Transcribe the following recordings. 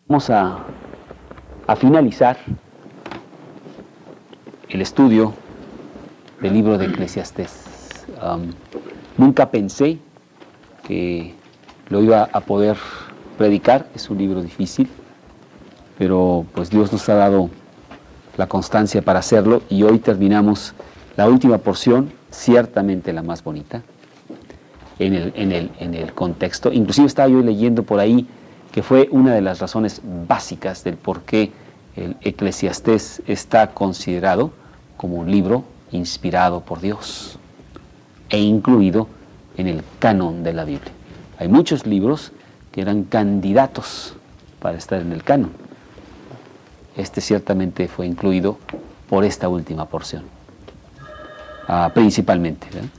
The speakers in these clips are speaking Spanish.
Vamos a finalizar el estudio del libro de Eclesiastés. Nunca pensé que lo iba a poder predicar, es un libro difícil, pero pues Dios nos ha dado la constancia para hacerlo y hoy terminamos la última porción, ciertamente la más bonita, en el contexto. Inclusive estaba yo leyendo por ahí que fue una de las razones básicas del por qué el Eclesiastés está considerado como un libro inspirado por Dios e incluido en el canon de la Biblia. Hay muchos libros que eran candidatos para estar en el canon. Este ciertamente fue incluido por esta última porción, principalmente, ¿verdad?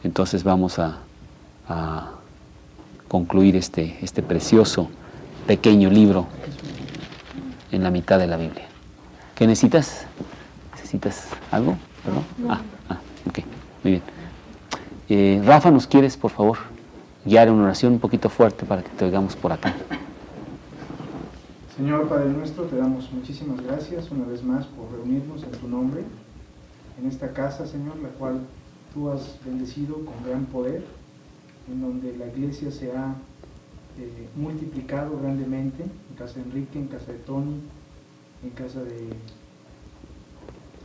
Entonces vamos a concluir este precioso pequeño libro en la mitad de la Biblia. ¿Qué necesitas? ¿Necesitas algo? ¿Perdón? Ok, muy bien. Rafa, ¿nos quieres, por favor, guiar en una oración un poquito fuerte para que te oigamos por acá? Señor Padre nuestro, te damos muchísimas gracias una vez más por reunirnos en tu nombre, en esta casa, Señor, la cual tú has bendecido con gran poder, en donde la iglesia se ha multiplicado grandemente, en casa de Enrique, en casa de Tony, en casa de,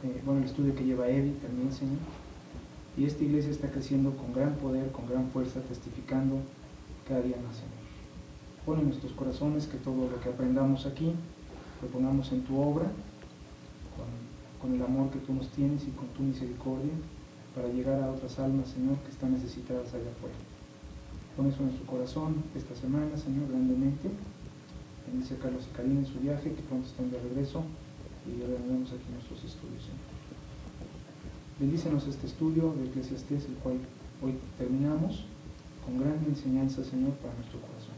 el estudio que lleva Eddie también, Señor. Y esta iglesia está creciendo con gran poder, con gran fuerza, testificando cada día más, Señor. Pon en nuestros corazones que todo lo que aprendamos aquí lo pongamos en tu obra, con el amor que tú nos tienes y con tu misericordia, para llegar a otras almas, Señor, que están necesitadas allá afuera. Pon eso en nuestro corazón esta semana, Señor, grandemente. Bendice a Carlos y Karina en su viaje, que pronto estén de regreso, y reanudamos aquí nuestros estudios, Señor. Bendícenos este estudio de Eclesiastés, el cual hoy terminamos, con gran enseñanza, Señor, para nuestro corazón.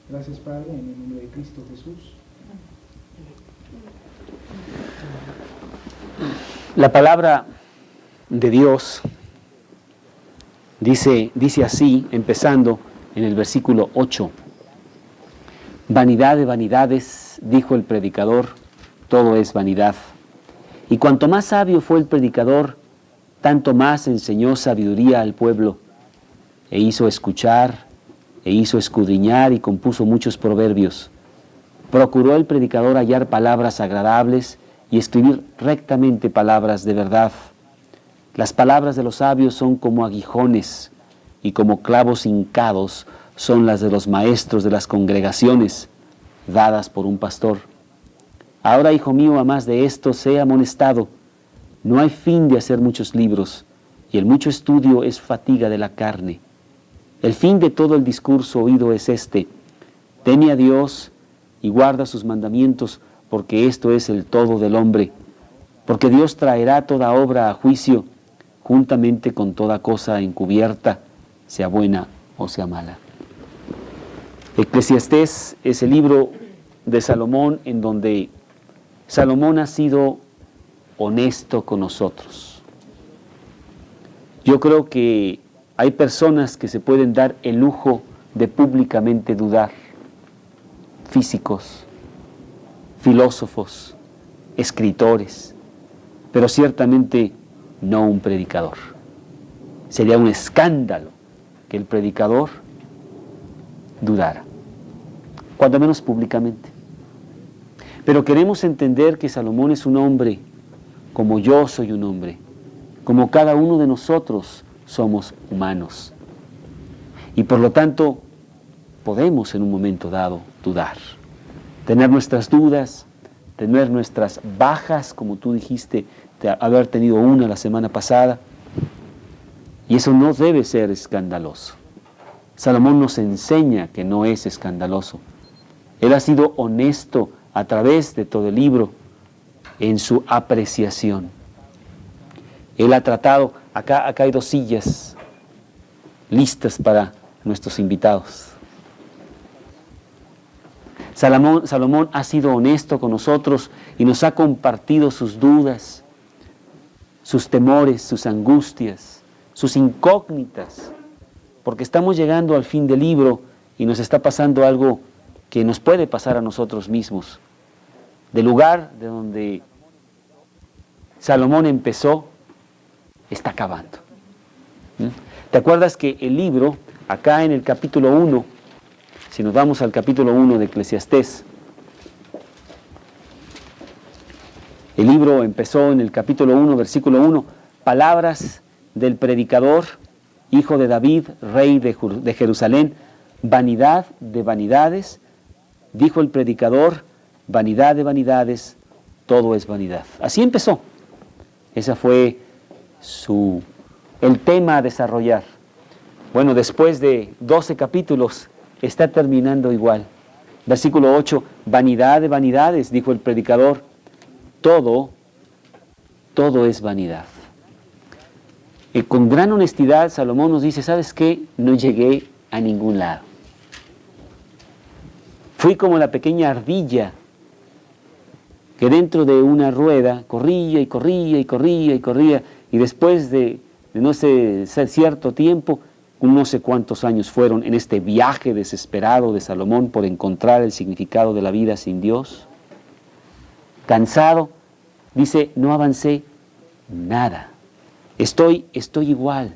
Gracias, Padre, en el nombre de Cristo Jesús. La palabra de Dios dice así, empezando en el versículo 8. Vanidad de vanidades, dijo el predicador, todo es vanidad. Y cuanto más sabio fue el predicador, tanto más enseñó sabiduría al pueblo, e hizo escuchar, e hizo escudriñar y compuso muchos proverbios. Procuró el predicador hallar palabras agradables y escribir rectamente palabras de verdad. Las palabras de los sabios son como aguijones y como clavos hincados son las de los maestros de las congregaciones, dadas por un pastor. Ahora, hijo mío, a más de esto, sé amonestado. No hay fin de hacer muchos libros, y el mucho estudio es fatiga de la carne. El fin de todo el discurso oído es este: teme a Dios y guarda sus mandamientos, porque esto es el todo del hombre. Porque Dios traerá toda obra a juicio, juntamente con toda cosa encubierta, sea buena o sea mala. Eclesiastés es el libro de Salomón, en donde Salomón ha sido honesto con nosotros. Yo creo que hay personas que se pueden dar el lujo de públicamente dudar. Físicos, filósofos, escritores, pero ciertamente no un predicador. Sería un escándalo que el predicador dudara, cuando menos públicamente. Pero queremos entender que Salomón es un hombre, como yo soy un hombre, como cada uno de nosotros somos humanos. Y por lo tanto, podemos en un momento dado dudar, tener nuestras dudas, tener nuestras bajas, como tú dijiste, de haber tenido una la semana pasada, y eso no debe ser escandaloso. Salomón nos enseña que no es escandaloso. Él ha sido honesto a través de todo el libro en su apreciación. Él ha tratado, acá hay 2 sillas listas para nuestros invitados. Salomón ha sido honesto con nosotros y nos ha compartido sus dudas, sus temores, sus angustias, sus incógnitas, porque estamos llegando al fin del libro y nos está pasando algo que nos puede pasar a nosotros mismos. Del lugar de donde Salomón empezó, está acabando. ¿Te acuerdas que el libro, acá en el capítulo 1, si nos vamos al capítulo 1 de Eclesiastés, el libro empezó en el capítulo 1, versículo 1, palabras del predicador, hijo de David, rey de Jerusalén, vanidad de vanidades, dijo el predicador, vanidad de vanidades, todo es vanidad. Así empezó. Ese fue el tema a desarrollar. Bueno, después de 12 capítulos, está terminando igual. Versículo 8, vanidad de vanidades, dijo el predicador, todo es vanidad. Y con gran honestidad, Salomón nos dice, ¿sabes qué? No llegué a ningún lado. Fui como la pequeña ardilla que dentro de una rueda corría y corría y corría y corría, y después de no sé cierto tiempo, no sé cuántos años fueron en este viaje desesperado de Salomón por encontrar el significado de la vida sin Dios, cansado, dice, no avancé nada, estoy igual.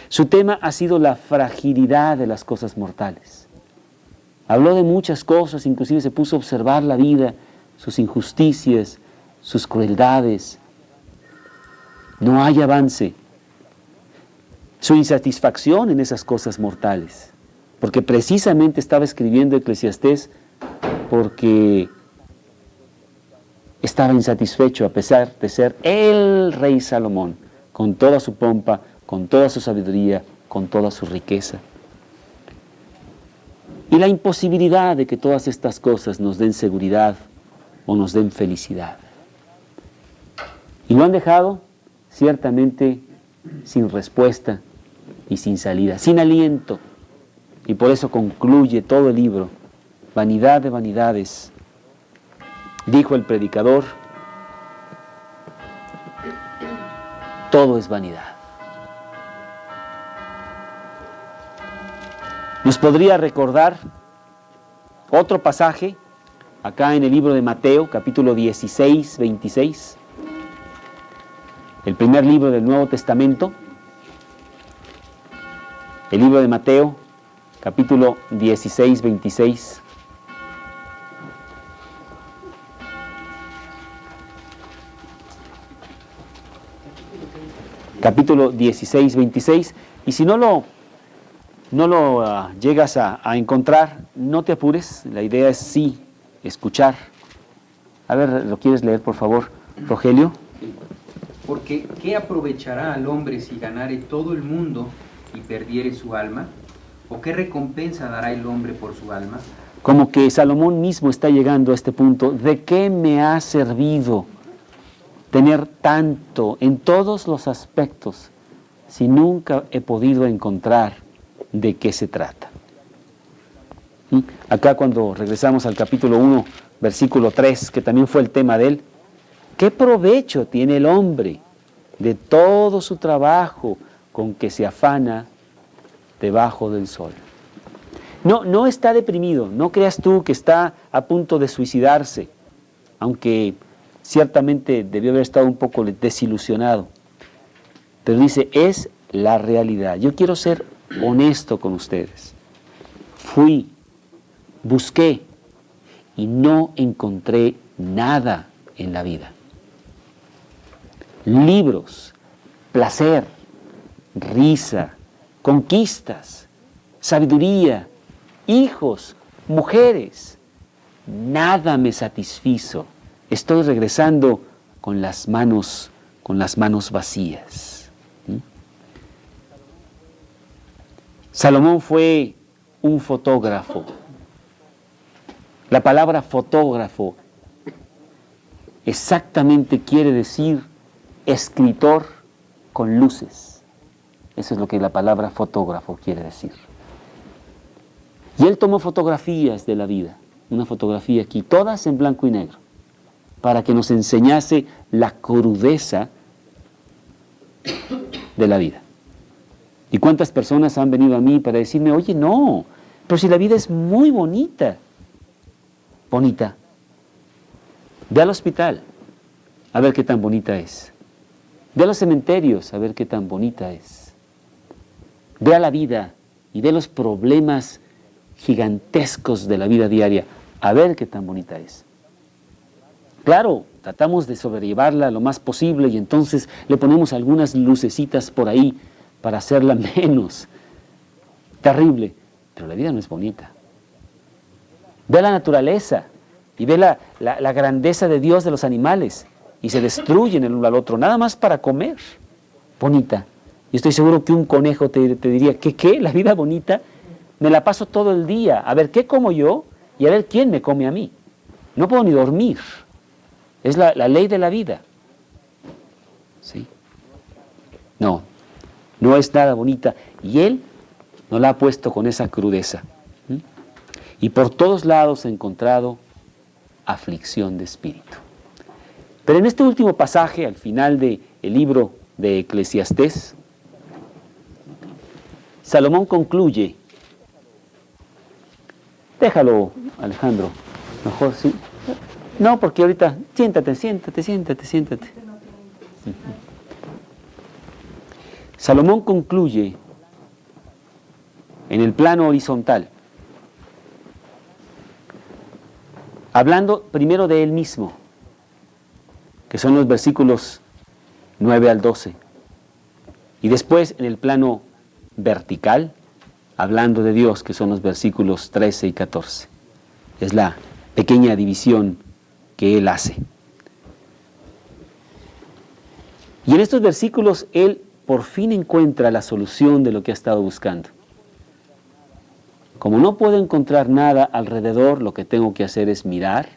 Su tema ha sido la fragilidad de las cosas mortales. Habló de muchas cosas, inclusive se puso a observar la vida, sus injusticias, sus crueldades. No hay avance. Su insatisfacción en esas cosas mortales. Porque precisamente estaba escribiendo Eclesiastés porque estaba insatisfecho a pesar de ser el rey Salomón, con toda su pompa, con toda su sabiduría, con toda su riqueza. Y la imposibilidad de que todas estas cosas nos den seguridad o nos den felicidad. Y lo han dejado ciertamente sin respuesta y sin salida, sin aliento. Y por eso concluye todo el libro, vanidad de vanidades, dijo el predicador, todo es vanidad. Nos podría recordar otro pasaje acá en el libro de Mateo, capítulo 16, 26, el primer libro del Nuevo Testamento, el libro de Mateo, capítulo 16, 26. Capítulo 16, 26, y si no lo llegas a encontrar, no te apures, la idea es sí, escuchar. A ver, ¿lo quieres leer, por favor, Rogelio? Porque ¿qué aprovechará al hombre si ganare todo el mundo y perdiere su alma? ¿O qué recompensa dará el hombre por su alma? Como que Salomón mismo está llegando a este punto, ¿de qué me ha servido tener tanto en todos los aspectos si nunca he podido encontrar de qué se trata? Acá cuando regresamos al capítulo 1, versículo 3, que también fue el tema de él, ¿qué provecho tiene el hombre de todo su trabajo con que se afana debajo del sol? No está deprimido, no creas tú que está a punto de suicidarse, aunque ciertamente debió haber estado un poco desilusionado. Pero dice, es la realidad. Yo quiero ser honesto con ustedes. Fui, busqué y no encontré nada en la vida. Libros, placer, risa, conquistas, sabiduría, hijos, mujeres, nada me satisfizo. Estoy regresando con las manos vacías. Salomón fue un fotógrafo. La palabra fotógrafo exactamente quiere decir escritor con luces. Eso es lo que la palabra fotógrafo quiere decir. Y él tomó fotografías de la vida, una fotografía aquí, todas en blanco y negro, para que nos enseñase la crudeza de la vida. ¿Y cuántas personas han venido a mí para decirme, oye, no, Pero si la vida es muy bonita, bonita. Ve al hospital, a ver qué tan bonita es. Ve a los cementerios, a ver qué tan bonita es. Ve a la vida y ve los problemas gigantescos de la vida diaria, a ver qué tan bonita es. Claro, tratamos de sobrellevarla lo más posible y entonces le ponemos algunas lucecitas por ahí para hacerla menos terrible, pero la vida no es bonita. Ve la naturaleza y ve la grandeza de Dios de los animales y se destruyen el uno al otro, nada más para comer. Bonita. Y estoy seguro que un conejo te diría, ¿qué? ¿La vida bonita? Me la paso todo el día a ver qué como yo y a ver quién me come a mí. No puedo ni dormir. Es la ley de la vida. ¿Sí? No, no es nada bonita. Y Él nos la ha puesto con esa crudeza. Y por todos lados he encontrado aflicción de espíritu. Pero en este último pasaje, al final del libro de Eclesiastés, Salomón concluye. Déjalo, Alejandro. Mejor sí. No, porque ahorita, siéntate. Salomón concluye en el plano horizontal, hablando primero de él mismo, que son los versículos 9 al 12, y después en el plano vertical, hablando de Dios, que son los versículos 13 y 14. Es la pequeña división que él hace. Y en estos versículos él por fin encuentra la solución de lo que ha estado buscando. Como no puedo encontrar nada alrededor, lo que tengo que hacer es mirar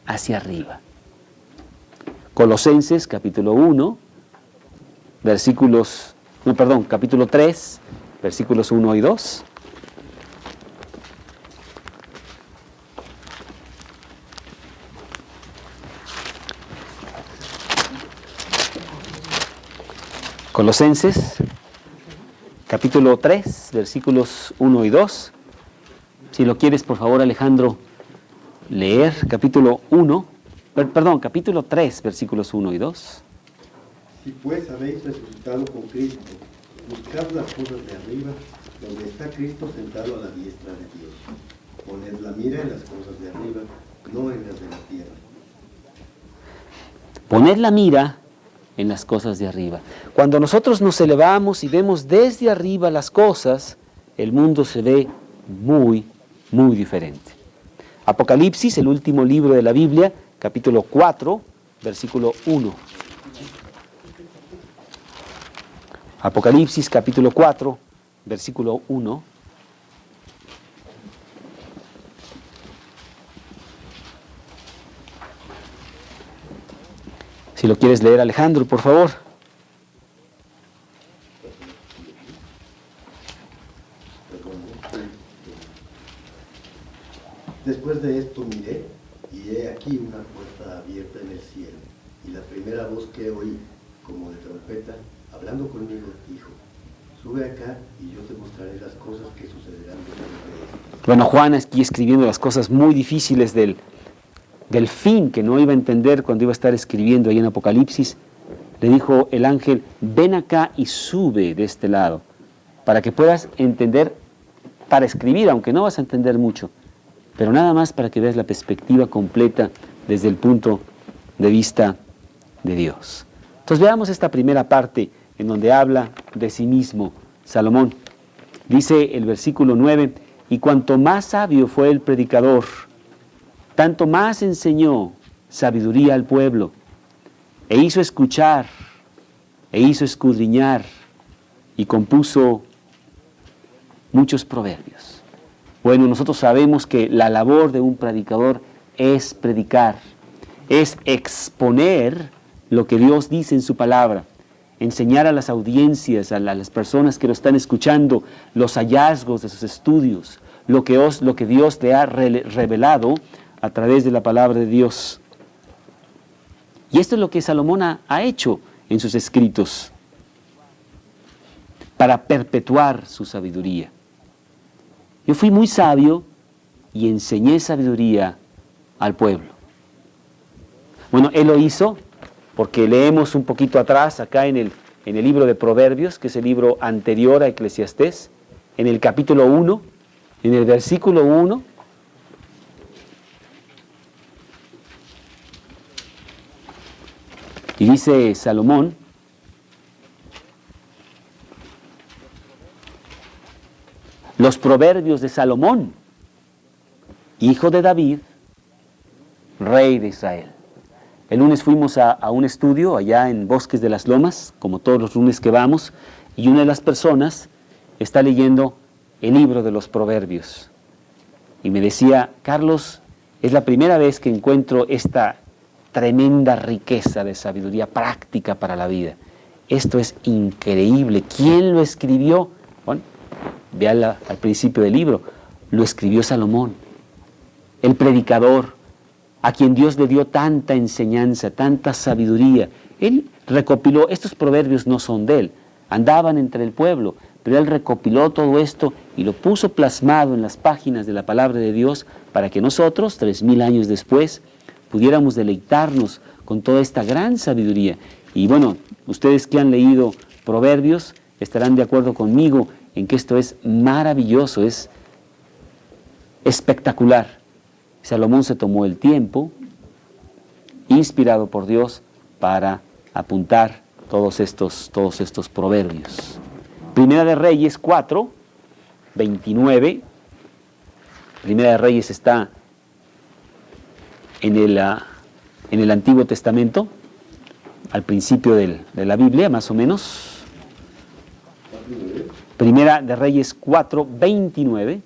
hacia arriba. Colosenses capítulo 1, capítulo 3, versículos 1 y 2. Colosenses, capítulo 3, versículos 1 y 2. Si lo quieres, por favor, Alejandro, leer capítulo 3, versículos 1 y 2. Si pues habéis resucitado con Cristo, buscad las cosas de arriba, donde está Cristo sentado a la diestra de Dios. Poned la mira en las cosas de arriba, no en las de la tierra. Poned la mira en las cosas de arriba. Cuando nosotros nos elevamos y vemos desde arriba las cosas, el mundo se ve muy, muy diferente. Apocalipsis, el último libro de la Biblia, capítulo 4, versículo 1. Apocalipsis, capítulo 4, versículo 1. Si lo quieres leer, Alejandro, por favor. Después de esto miré, y he aquí una puerta abierta en el cielo, y la primera voz que oí, como de trompeta, hablando conmigo, dijo: sube acá y yo te mostraré las cosas que sucederán después de esto. Bueno, Juan aquí escribiendo las cosas muy difíciles del fin que no iba a entender cuando iba a estar escribiendo ahí en Apocalipsis, le dijo el ángel: ven acá y sube de este lado, para que puedas entender, para escribir, aunque no vas a entender mucho, pero nada más para que veas la perspectiva completa desde el punto de vista de Dios. Entonces veamos esta primera parte en donde habla de sí mismo Salomón. Dice el versículo 9, y cuanto más sabio fue el predicador, tanto más enseñó sabiduría al pueblo, e hizo escuchar, e hizo escudriñar, y compuso muchos proverbios. Bueno, nosotros sabemos que la labor de un predicador es predicar, es exponer lo que Dios dice en su palabra, enseñar a las audiencias, a las personas que lo están escuchando, los hallazgos de sus estudios, lo que Dios le ha revelado a través de la palabra de Dios. Y esto es lo que Salomón ha hecho en sus escritos para perpetuar su sabiduría. Yo fui muy sabio y enseñé sabiduría al pueblo. Bueno, él lo hizo porque leemos un poquito atrás, acá en el libro de Proverbios, que es el libro anterior a Eclesiastés, en el capítulo 1, en el versículo 1, y dice Salomón: los proverbios de Salomón, hijo de David, rey de Israel. El lunes fuimos a un estudio allá en Bosques de las Lomas, como todos los lunes que vamos, y una de las personas está leyendo el libro de los proverbios. Y me decía: Carlos, es la primera vez que encuentro esta tremenda riqueza de sabiduría práctica para la vida. Esto es increíble. ¿Quién lo escribió? Bueno, véanla al principio del libro. Lo escribió Salomón, el predicador, a quien Dios le dio tanta enseñanza, tanta sabiduría. Él recopiló, estos proverbios no son de él, andaban entre el pueblo, pero él recopiló todo esto y lo puso plasmado en las páginas de la palabra de Dios para que nosotros, 3000 años después, pudiéramos deleitarnos con toda esta gran sabiduría. Y bueno, ustedes que han leído Proverbios estarán de acuerdo conmigo en que esto es maravilloso, es espectacular. Salomón se tomó el tiempo, inspirado por Dios, para apuntar todos estos proverbios. Primera de Reyes 4, 29. Primera de Reyes está en el Antiguo Testamento, al principio de la Biblia, más o menos. Primera de Reyes 4, 29.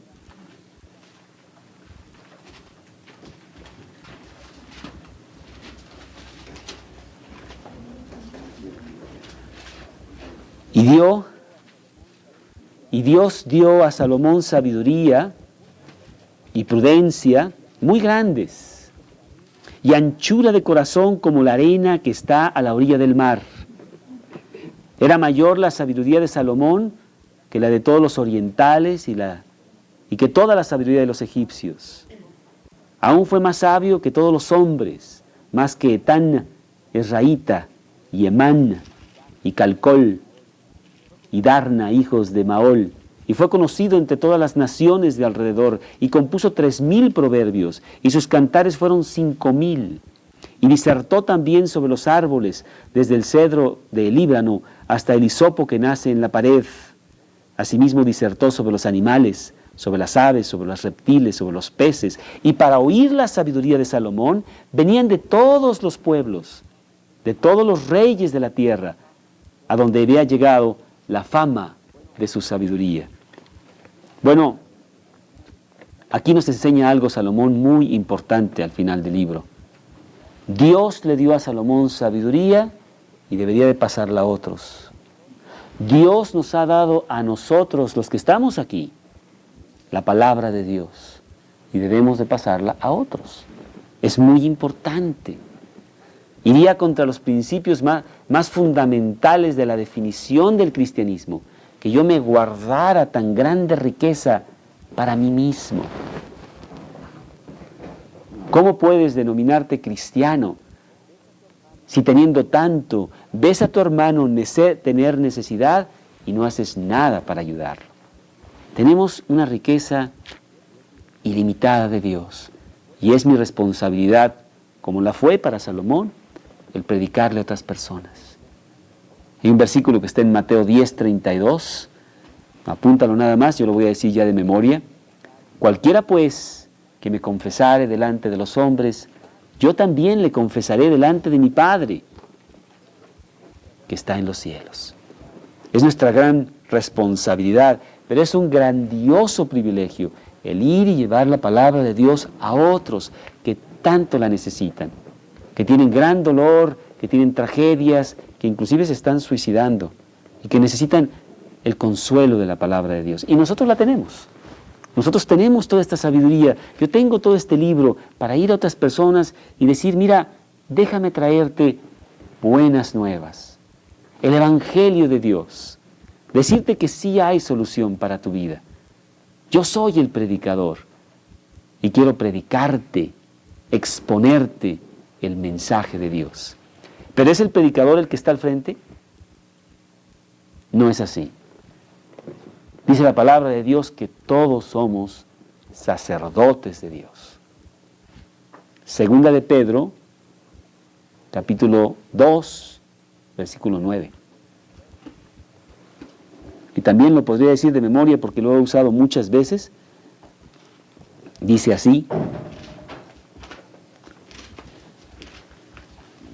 Y Dios dio a Salomón sabiduría y prudencia muy grandes, y anchura de corazón como la arena que está a la orilla del mar. Era mayor la sabiduría de Salomón que la de todos los orientales y que toda la sabiduría de los egipcios. Aún fue más sabio que todos los hombres, más que Etán, Esraíta, y Emán, y Calcol, y Darna, hijos de Maol, y fue conocido entre todas las naciones de alrededor, y compuso 3000 proverbios, y sus cantares fueron 5000. Y disertó también sobre los árboles, desde el cedro de Líbano hasta el hisopo que nace en la pared. Asimismo disertó sobre los animales, sobre las aves, sobre los reptiles, sobre los peces. Y para oír la sabiduría de Salomón venían de todos los pueblos, de todos los reyes de la tierra, a donde había llegado la fama de su sabiduría. Bueno, aquí nos enseña algo Salomón muy importante al final del libro. Dios le dio a Salomón sabiduría y debería de pasarla a otros. Dios nos ha dado a nosotros, los que estamos aquí, la palabra de Dios y debemos de pasarla a otros. Es muy importante. Iría contra los principios más fundamentales de la definición del cristianismo, que yo me guardara tan grande riqueza para mí mismo. ¿Cómo puedes denominarte cristiano si teniendo tanto, ves a tu hermano tener necesidad y no haces nada para ayudarlo? Tenemos una riqueza ilimitada de Dios y es mi responsabilidad, como la fue para Salomón, el predicarle a otras personas. Hay un versículo que está en Mateo 10:32, apúntalo nada más, yo lo voy a decir ya de memoria. Cualquiera pues que me confesare delante de los hombres, yo también le confesaré delante de mi Padre que está en los cielos. Es nuestra gran responsabilidad, pero es un grandioso privilegio el ir y llevar la palabra de Dios a otros que tanto la necesitan, que tienen gran dolor, que tienen tragedias, que inclusive se están suicidando y que necesitan el consuelo de la palabra de Dios. Y nosotros la tenemos. Nosotros tenemos toda esta sabiduría. Yo tengo todo este libro para ir a otras personas y decir, mira, déjame traerte buenas nuevas, el Evangelio de Dios, decirte que sí hay solución para tu vida. Yo soy el predicador y quiero predicarte, exponerte el mensaje de Dios. ¿Pero es el predicador el que está al frente? No es así. Dice la palabra de Dios que todos somos sacerdotes de Dios. Segunda de Pedro, capítulo 2, versículo 9. Y también lo podría decir de memoria porque lo he usado muchas veces. Dice así: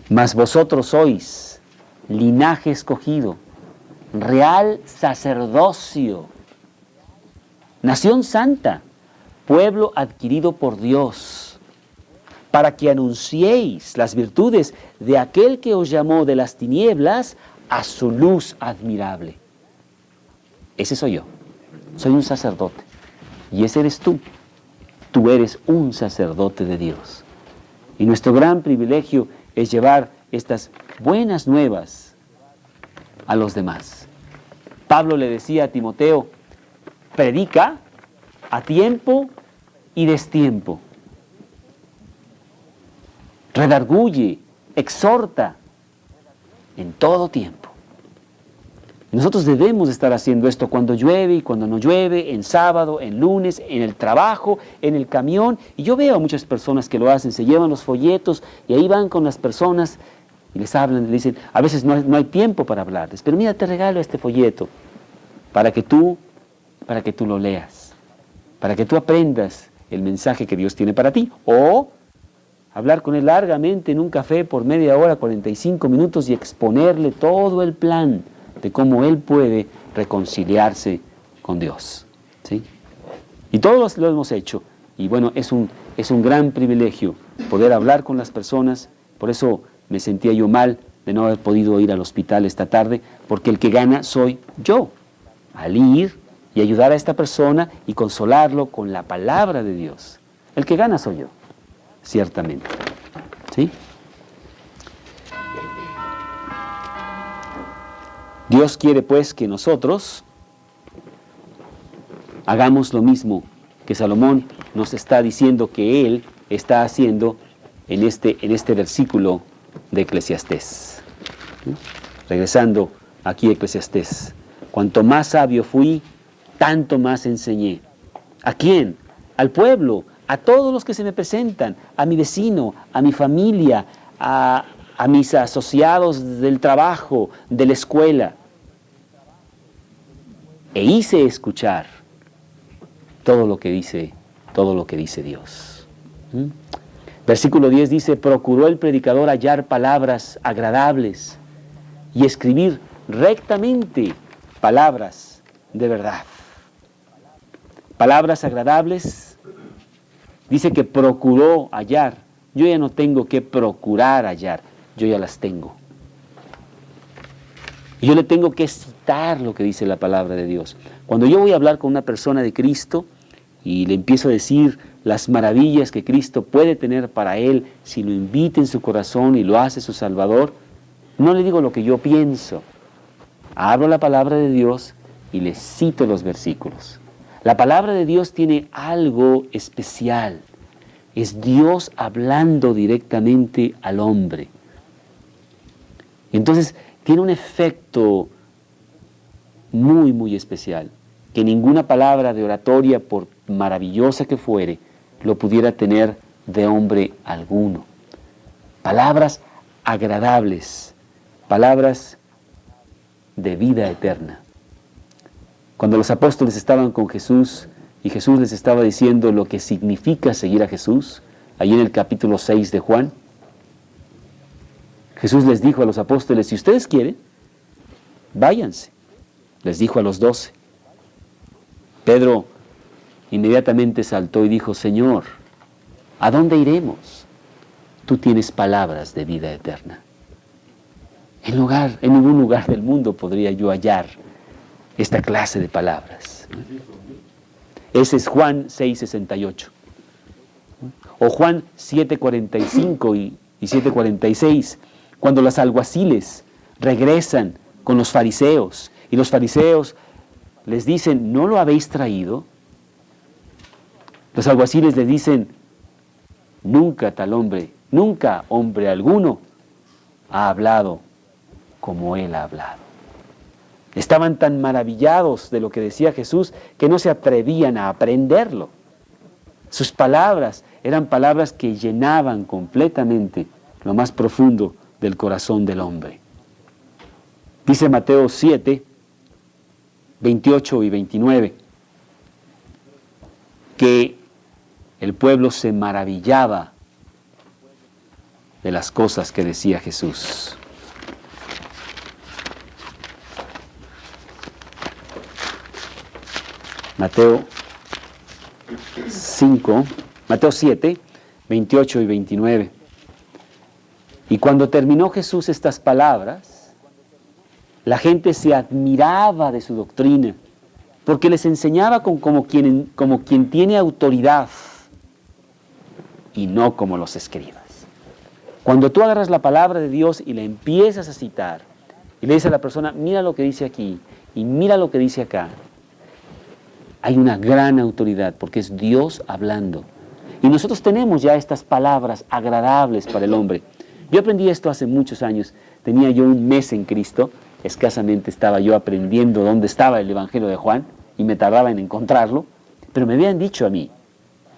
mas vosotros sois linaje escogido, real sacerdocio, nación santa, pueblo adquirido por Dios, para que anunciéis las virtudes de aquel que os llamó de las tinieblas a su luz admirable. Ese soy yo, soy un sacerdote, y ese eres tú. Tú eres un sacerdote de Dios. Y nuestro gran privilegio es llevar estas buenas nuevas a los demás. Pablo le decía a Timoteo: predica a tiempo y destiempo. Redarguye, exhorta en todo tiempo. Nosotros debemos estar haciendo esto cuando llueve y cuando no llueve, en sábado, en lunes, en el trabajo, en el camión. Y yo veo a muchas personas que lo hacen, se llevan los folletos y ahí van con las personas y les hablan, les dicen, a veces no hay tiempo para hablarles, pero mira, te regalo este folleto para que tú lo leas, para que tú aprendas el mensaje que Dios tiene para ti. O hablar con él largamente en un café por media hora, 45 minutos y exponerle todo el plan de cómo él puede reconciliarse con Dios, ¿sí? Y todos lo hemos hecho. Y bueno, es un gran privilegio poder hablar con las personas. Por eso me sentía yo mal de no haber podido ir al hospital esta tarde, porque el que gana soy yo, al ir y ayudar a esta persona y consolarlo con la palabra de Dios. El que gana soy yo, ciertamente, ¿sí? Dios quiere pues que nosotros hagamos lo mismo que Salomón nos está diciendo que él está haciendo en este versículo de Eclesiastés. Regresando aquí a Eclesiastés. Cuanto más sabio fui, tanto más enseñé. ¿A quién? Al pueblo, a todos los que se me presentan, a mi vecino, a mi familia, a mis asociados del trabajo, de la escuela. E hice escuchar todo lo que dice Dios. Versículo 10 dice: procuró el predicador hallar palabras agradables y escribir rectamente palabras de verdad. Palabras agradables, dice que procuró hallar. Yo ya no tengo que procurar hallar, yo ya las tengo. Y yo le tengo que citar lo que dice la palabra de Dios. Cuando yo voy a hablar con una persona de Cristo y le empiezo a decir las maravillas que Cristo puede tener para él si lo invita en su corazón y lo hace su Salvador, no le digo lo que yo pienso. Abro la palabra de Dios y le cito los versículos. La palabra de Dios tiene algo especial. Es Dios hablando directamente al hombre. Entonces, tiene un efecto muy, muy especial, que ninguna palabra de oratoria, por maravillosa que fuere, lo pudiera tener de hombre alguno. Palabras agradables, palabras de vida eterna. Cuando los apóstoles estaban con Jesús y Jesús les estaba diciendo lo que significa seguir a Jesús, allí en el capítulo 6 de Juan, Jesús les dijo a los apóstoles: si ustedes quieren, váyanse. Les dijo a los 12. Pedro inmediatamente saltó y dijo: Señor, ¿a dónde iremos? Tú tienes palabras de vida eterna. En ningún lugar del mundo podría yo hallar esta clase de palabras. Ese es Juan 6:68. O Juan 7:45 y 7:46. Cuando los alguaciles regresan con los fariseos y los fariseos les dicen: ¿no lo habéis traído? Los alguaciles le dicen, nunca tal hombre, nunca hombre alguno ha hablado como él ha hablado. Estaban tan maravillados de lo que decía Jesús que no se atrevían a aprenderlo. Sus palabras eran palabras que llenaban completamente lo más profundo del corazón del hombre. Dice Mateo 7, 28 y 29, que el pueblo se maravillaba de las cosas que decía Jesús. Mateo 7, 28 y 29. Y cuando terminó Jesús estas palabras, la gente se admiraba de su doctrina, porque les enseñaba como quien tiene autoridad y no como los escribas. Cuando tú agarras la palabra de Dios y la empiezas a citar, y le dices a la persona, mira lo que dice aquí, y mira lo que dice acá, hay una gran autoridad, porque es Dios hablando. Y nosotros tenemos ya estas palabras agradables para el hombre. Yo aprendí esto hace muchos años. Tenía yo un mes en Cristo, escasamente estaba yo aprendiendo dónde estaba el Evangelio de Juan, y me tardaba en encontrarlo, pero me habían dicho a mí,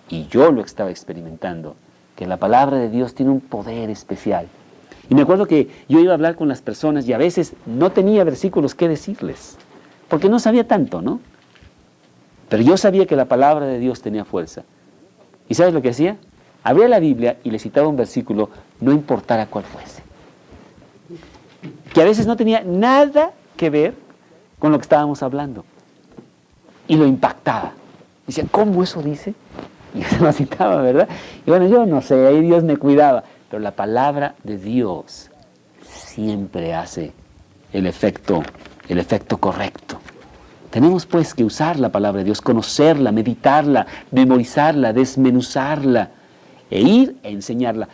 y yo lo estaba experimentando, que la palabra de Dios tiene un poder especial. Y me acuerdo que yo iba a hablar con las personas y a veces no tenía versículos que decirles, porque no sabía tanto, ¿no? Pero yo sabía que la palabra de Dios tenía fuerza. ¿Y sabes lo que hacía? Abría la Biblia y le citaba un versículo, no importara cuál fuese. Que a veces no tenía nada que ver con lo que estábamos hablando. Y lo impactaba. Decía, ¿cómo eso dice? Y se lo citaba, ¿verdad? Y bueno, yo no sé, ahí Dios me cuidaba. Pero la palabra de Dios siempre hace el efecto correcto. Tenemos pues que usar la palabra de Dios, conocerla, meditarla, memorizarla, desmenuzarla e ir a enseñarla.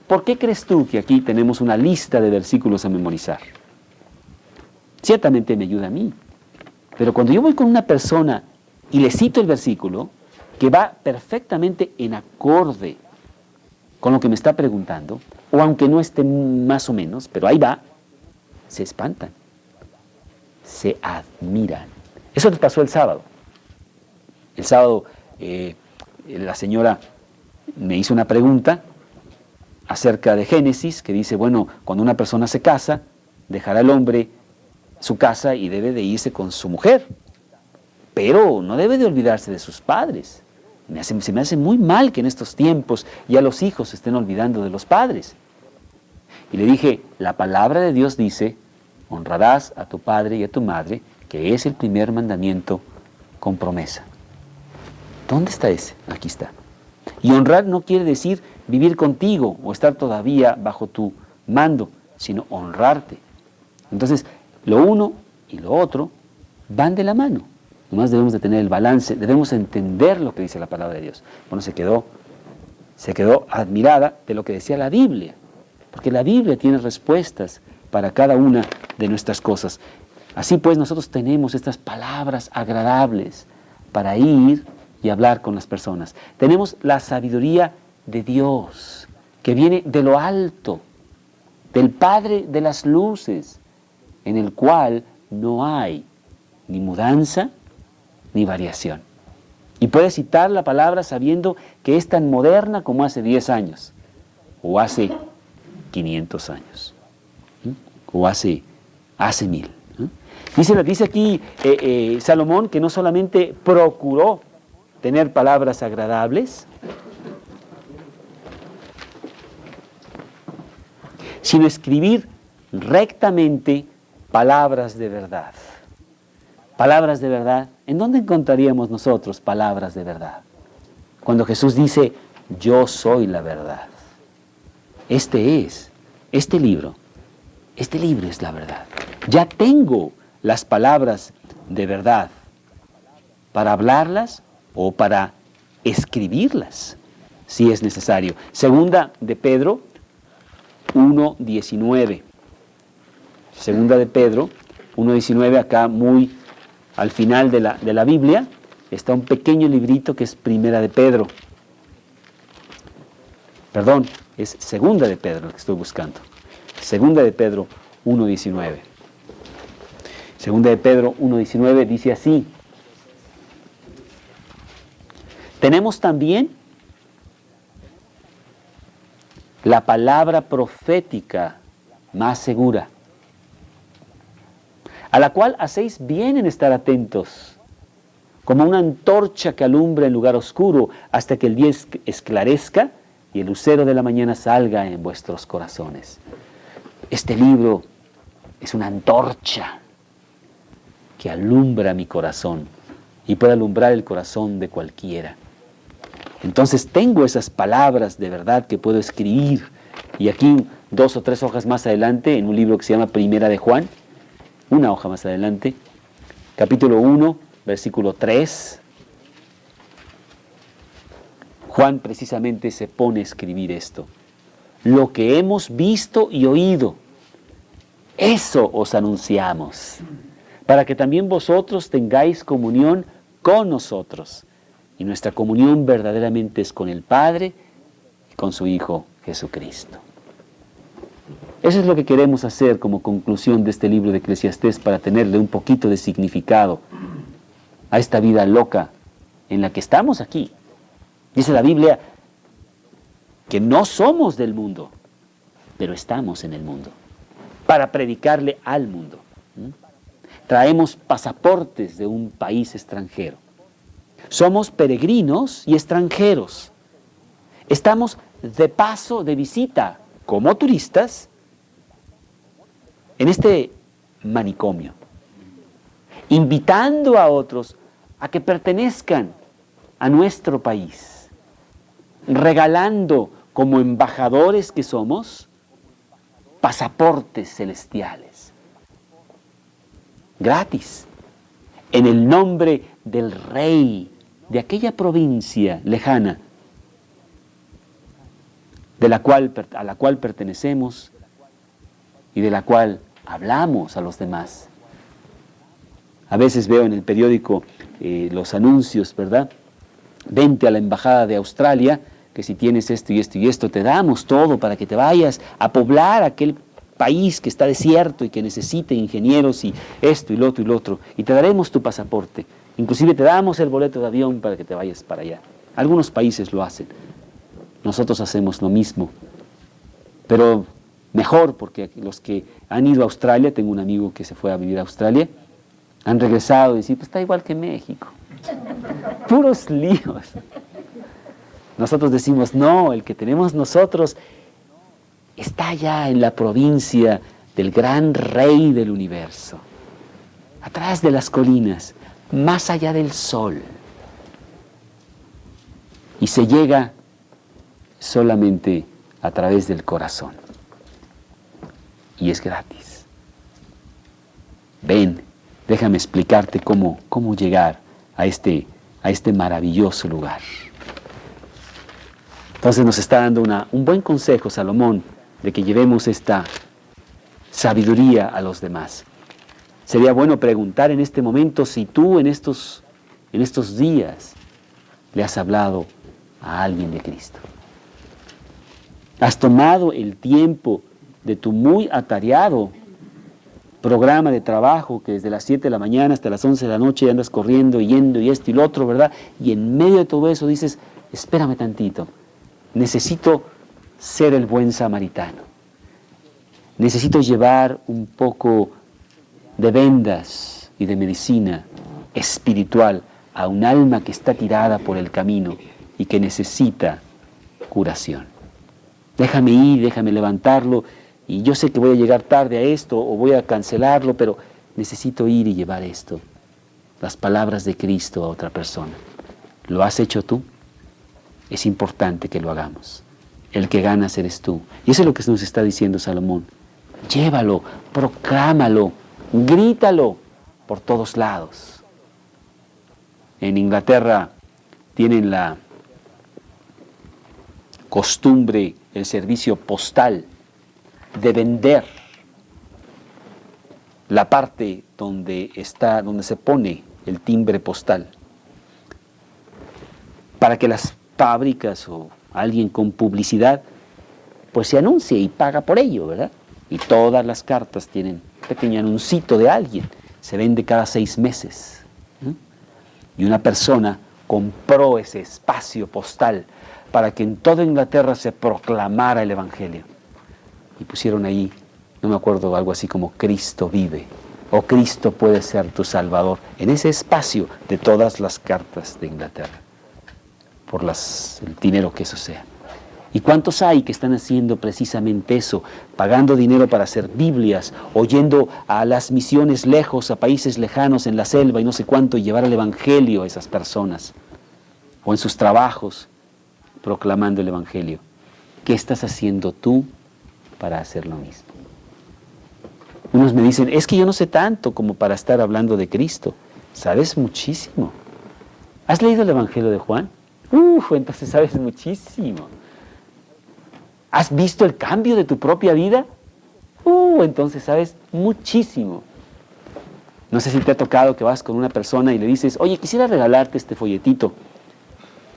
¿Por qué crees tú que aquí tenemos una lista de versículos a memorizar? Ciertamente me ayuda a mí. Pero cuando yo voy con una persona y le cito el versículo, que va perfectamente en acorde con lo que me está preguntando, o aunque no esté más o menos, pero ahí va, se espantan, se admiran. Eso les pasó el sábado. El sábado la señora me hizo una pregunta acerca de Génesis, que dice, bueno, cuando una persona se casa, dejará el hombre su casa y debe de irse con su mujer, pero no debe de olvidarse de sus padres. Se me hace muy mal que en estos tiempos ya los hijos se estén olvidando de los padres. Y le dije, la palabra de Dios dice, honrarás a tu padre y a tu madre, que es el primer mandamiento con promesa. ¿Dónde está ese? Aquí está. Y honrar no quiere decir vivir contigo o estar todavía bajo tu mando, sino honrarte. Entonces, lo uno y lo otro van de la mano. Nomás debemos de tener el balance, debemos entender lo que dice la palabra de Dios. Bueno, se quedó admirada de lo que decía la Biblia, porque la Biblia tiene respuestas para cada una de nuestras cosas. Así pues, nosotros tenemos estas palabras agradables para ir y hablar con las personas. Tenemos la sabiduría de Dios, que viene de lo alto, del Padre de las luces, en el cual no hay ni mudanza ni variación. Y puedes citar la palabra sabiendo que es tan moderna como hace 10 años, o hace 500 años, o hace 1000. Dice aquí Salomón que no solamente procuró tener palabras agradables, sino escribir rectamente palabras de verdad. Palabras de verdad. ¿En dónde encontraríamos nosotros palabras de verdad? Cuando Jesús dice, yo soy la verdad. Este libro es la verdad. Ya tengo las palabras de verdad para hablarlas o para escribirlas, si es necesario. Segunda de Pedro 1:19. Segunda de Pedro 1:19, acá muy al final de la Biblia, está un pequeño librito que es Primera de Pedro. Perdón, es Segunda de Pedro lo que estoy buscando. Segunda de Pedro 1:19. Segunda de Pedro 1:19 dice así: tenemos también la palabra profética más segura, a la cual hacéis bien en estar atentos, como una antorcha que alumbra en lugar oscuro, hasta que el día esclarezca y el lucero de la mañana salga en vuestros corazones. Este libro es una antorcha que alumbra mi corazón y puede alumbrar el corazón de cualquiera. Entonces tengo esas palabras de verdad que puedo escribir. Y aquí 2 o 3 hojas más adelante, en un libro que se llama Primera de Juan, una hoja más adelante, capítulo 1, versículo 3, Juan precisamente se pone a escribir esto. Lo que hemos visto y oído, eso os anunciamos, para que también vosotros tengáis comunión con nosotros. Y nuestra comunión verdaderamente es con el Padre y con su Hijo Jesucristo. Eso es lo que queremos hacer como conclusión de este libro de Eclesiastés, para tenerle un poquito de significado a esta vida loca en la que estamos aquí. Dice la Biblia que no somos del mundo, pero estamos en el mundo, para predicarle al mundo. Traemos pasaportes de un país extranjero. Somos peregrinos y extranjeros. Estamos de paso, de visita, como turistas, en este manicomio, invitando a otros a que pertenezcan a nuestro país, regalando como embajadores que somos pasaportes celestiales, gratis, en el nombre del rey de aquella provincia lejana a la cual pertenecemos y de la cual hablamos a los demás. A veces veo en el periódico los anuncios, ¿verdad? Vente a la embajada de Australia, que si tienes esto y esto y esto, te damos todo para que te vayas a poblar aquel país que está desierto y que necesite ingenieros y esto y lo otro y lo otro, y te daremos tu pasaporte. Inclusive te damos el boleto de avión para que te vayas para allá. Algunos países lo hacen. Nosotros hacemos lo mismo. Pero mejor, porque los que han ido a Australia, tengo un amigo que se fue a vivir a Australia, han regresado y dicen, pues está igual que México. Puros líos. Nosotros decimos, no, el que tenemos nosotros está allá en la provincia del gran rey del universo, atrás de las colinas, más allá del sol. Y se llega solamente a través del corazón. Y es gratis. Ven, déjame explicarte cómo llegar a este maravilloso lugar. Entonces nos está dando un buen consejo Salomón de que llevemos esta sabiduría a los demás. Sería bueno preguntar en este momento si tú en estos días le has hablado a alguien de Cristo. ¿Has tomado el tiempo de tu muy atareado programa de trabajo, que desde las 7 de la mañana hasta las 11 de la noche andas corriendo, yendo y esto y lo otro, ¿verdad? Y en medio de todo eso dices, espérame tantito, necesito ser el buen samaritano. Necesito llevar un poco de vendas y de medicina espiritual a un alma que está tirada por el camino y que necesita curación. Déjame ir, déjame levantarlo, y yo sé que voy a llegar tarde a esto o voy a cancelarlo, pero necesito ir y llevar esto, las palabras de Cristo a otra persona. ¿Lo has hecho tú? Es importante que lo hagamos. El que ganas eres tú. Y eso es lo que nos está diciendo Salomón. Llévalo, proclámalo, grítalo por todos lados. En Inglaterra tienen la costumbre, el servicio postal, de vender la parte donde se pone el timbre postal. para que las fábricas o alguien con publicidad pues se anuncie y paga por ello, ¿verdad? Y todas las cartas tienen un pequeño anuncito de alguien, se vende cada 6 meses. Y una persona compró ese espacio postal para que en toda Inglaterra se proclamara el Evangelio. Y pusieron ahí, no me acuerdo, algo así como Cristo vive, o Cristo puede ser tu Salvador, en ese espacio de todas las cartas de Inglaterra, por el dinero que eso sea. ¿Y cuántos hay que están haciendo precisamente eso, pagando dinero para hacer Biblias, o yendo a las misiones lejos, a países lejanos, en la selva y no sé cuánto, y llevar el Evangelio a esas personas, o en sus trabajos, proclamando el Evangelio? ¿Qué estás haciendo tú para hacer lo mismo? Unos me dicen, es que yo no sé tanto como para estar hablando de Cristo. Sabes muchísimo. ¿Has leído el Evangelio de Juan? Entonces sabes muchísimo. ¿Has visto el cambio de tu propia vida? Entonces sabes muchísimo. No sé si te ha tocado que vas con una persona y le dices, oye, quisiera regalarte este folletito.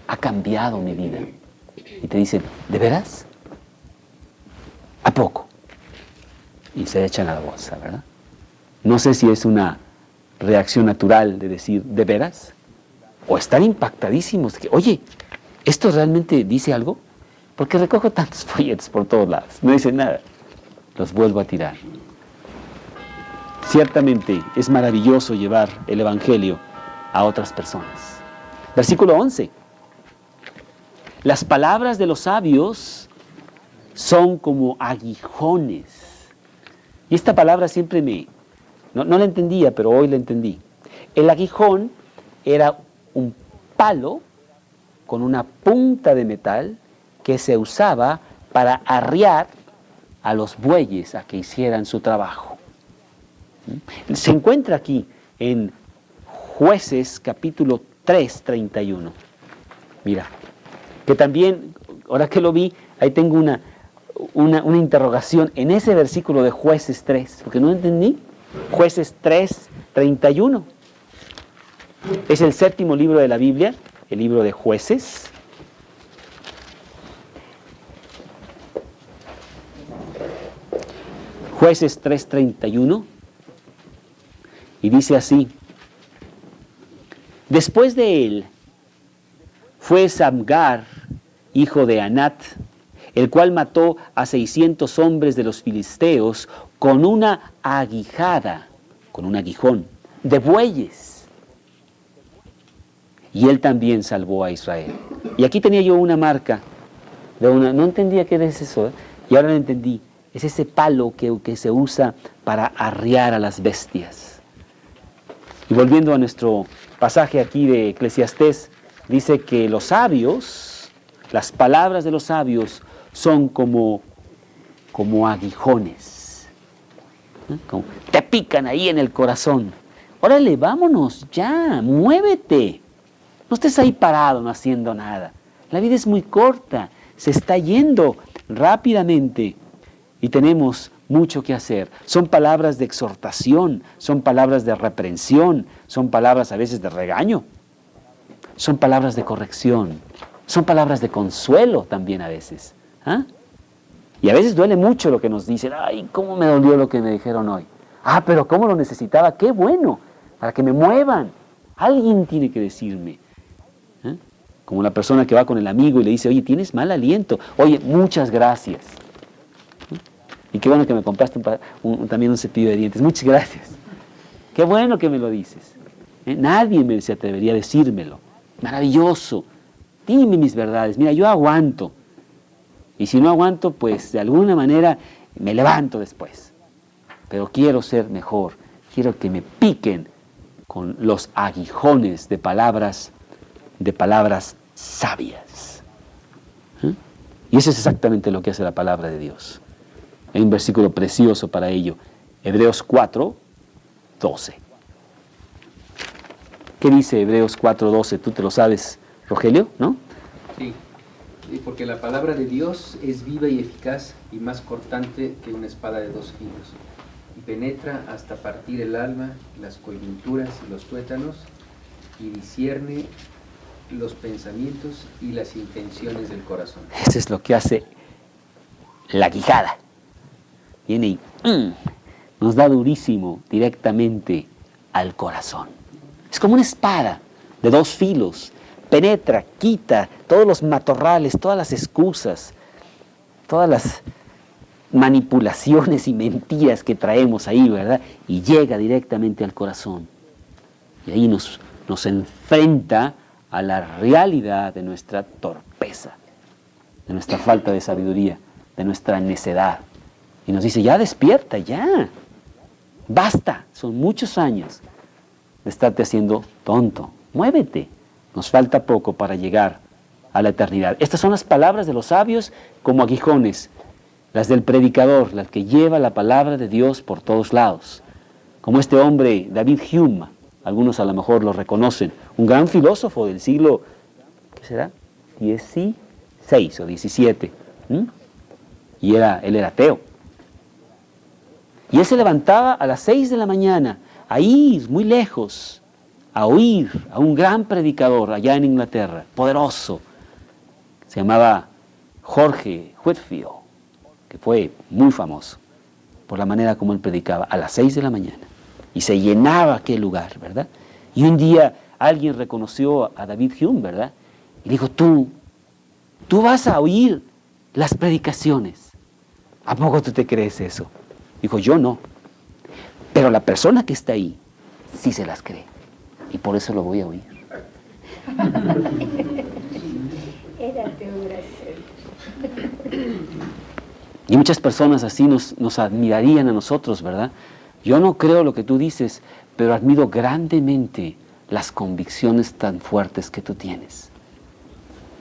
Ha cambiado mi vida. Y te dicen, ¿de veras? ¿A poco? Y se echan a la bolsa, ¿verdad? No sé si es una reacción natural de decir, ¿de veras? O están impactadísimos de que, oye, ¿esto realmente dice algo? Porque recojo tantos folletos por todos lados. No dicen nada. Los vuelvo a tirar. Ciertamente es maravilloso llevar el Evangelio a otras personas. Versículo 11. Las palabras de los sabios son como aguijones. Y esta palabra siempre no la entendía, pero hoy la entendí. El aguijón era un palo con una punta de metal que se usaba para arriar a los bueyes a que hicieran su trabajo. Se encuentra aquí en Jueces capítulo 3, 31. Mira, que también, ahora que lo vi, ahí tengo una interrogación en ese versículo de Jueces 3, porque no entendí. Jueces 3, 31. Es el 7º libro de la Biblia, el libro de Jueces. Jueces 3:31, y dice así: después de él fue Samgar, hijo de Anat, el cual mató a 600 hombres de los filisteos con una aguijada, con un aguijón, de bueyes. Y él también salvó a Israel. Y aquí tenía yo una marca, no entendía qué es eso, y ahora lo entendí. Es ese palo que se usa para arriar a las bestias. Y volviendo a nuestro pasaje aquí de Eclesiastés, dice que los sabios, las palabras de los sabios son como aguijones. Como te pican ahí en el corazón. Órale, vámonos ya, muévete. No estés ahí parado, no haciendo nada. La vida es muy corta, se está yendo rápidamente. Y tenemos mucho que hacer. Son palabras de exhortación, son palabras de reprensión, son palabras a veces de regaño, son palabras de corrección, son palabras de consuelo también a veces. Y a veces duele mucho lo que nos dicen. Ay, cómo me dolió lo que me dijeron hoy. Pero cómo lo necesitaba, qué bueno, para que me muevan. Alguien tiene que decirme. Como la persona que va con el amigo y le dice, oye, tienes mal aliento. Oye, muchas gracias. Y qué bueno que me compraste también un cepillo de dientes. Muchas gracias. Qué bueno que me lo dices. Nadie se atrevería a decírmelo. Maravilloso. Dime mis verdades. Mira, yo aguanto. Y si no aguanto, pues de alguna manera me levanto después. Pero quiero ser mejor. Quiero que me piquen con los aguijones de palabras sabias. Y eso es exactamente lo que hace la palabra de Dios. Hay un versículo precioso para ello. Hebreos 4, 12. ¿Qué dice Hebreos 4, 12? Tú te lo sabes, Rogelio, ¿no? Sí, porque la palabra de Dios es viva y eficaz y más cortante que una espada de 2 filos. Y penetra hasta partir el alma, las coyunturas y los tuétanos, y discierne los pensamientos y las intenciones del corazón. Eso es lo que hace la quijada. Viene y nos da durísimo directamente al corazón. Es como una espada de dos filos. Penetra, quita todos los matorrales, todas las excusas, todas las manipulaciones y mentiras que traemos ahí, ¿verdad? Y llega directamente al corazón. Y ahí nos enfrenta a la realidad de nuestra torpeza, de nuestra falta de sabiduría, de nuestra necedad. Y nos dice, ya despierta, ya. Basta, son muchos años de estarte haciendo tonto. Muévete. Nos falta poco para llegar a la eternidad. Estas son las palabras de los sabios como aguijones, las del predicador, las que lleva la palabra de Dios por todos lados. Como este hombre, David Hume, algunos a lo mejor lo reconocen, un gran filósofo del siglo, ¿qué será? 16 o 17. Y él era ateo. Y él se levantaba a las 6 de la mañana, a ir muy lejos, a oír a un gran predicador allá en Inglaterra, poderoso. Se llamaba Jorge Whitefield, que fue muy famoso por la manera como él predicaba a las 6 de la mañana. Y se llenaba aquel lugar, ¿verdad? Y un día alguien reconoció a David Hume, ¿verdad? Y dijo, tú vas a oír las predicaciones. ¿A poco tú te crees eso? Dijo, yo no. Pero la persona que está ahí sí se las cree. Y por eso lo voy a oír. Era teoría. Y muchas personas así nos admirarían a nosotros, ¿verdad? Yo no creo lo que tú dices, pero admiro grandemente las convicciones tan fuertes que tú tienes.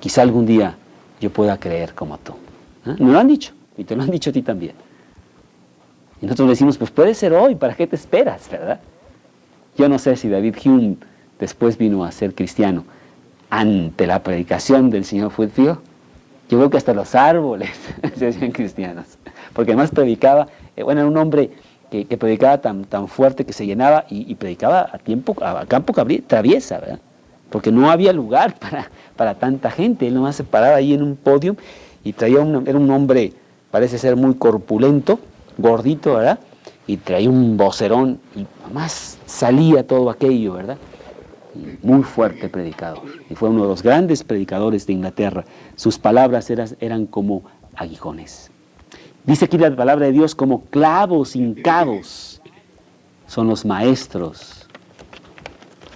Quizá algún día yo pueda creer como tú. ¿Eh? Me lo han dicho, y te lo han dicho a ti también. Y nosotros decimos, pues puede ser hoy, ¿para qué te esperas, verdad? Yo no sé si David Hume después vino a ser cristiano ante la predicación del señor Whitefield. Yo creo que hasta los árboles se hacían cristianos, porque además predicaba, era un hombre que predicaba tan fuerte que se llenaba y predicaba a campo traviesa, ¿verdad? Porque no había lugar para tanta gente. Él nomás se paraba ahí en un podio y era un hombre, parece ser muy corpulento, gordito, ¿verdad? Y traía un vocerón y nomás salía todo aquello, ¿verdad? Y muy fuerte predicador. Y fue uno de los grandes predicadores de Inglaterra. Sus palabras eran como aguijones. Dice aquí la palabra de Dios, como clavos hincados son los maestros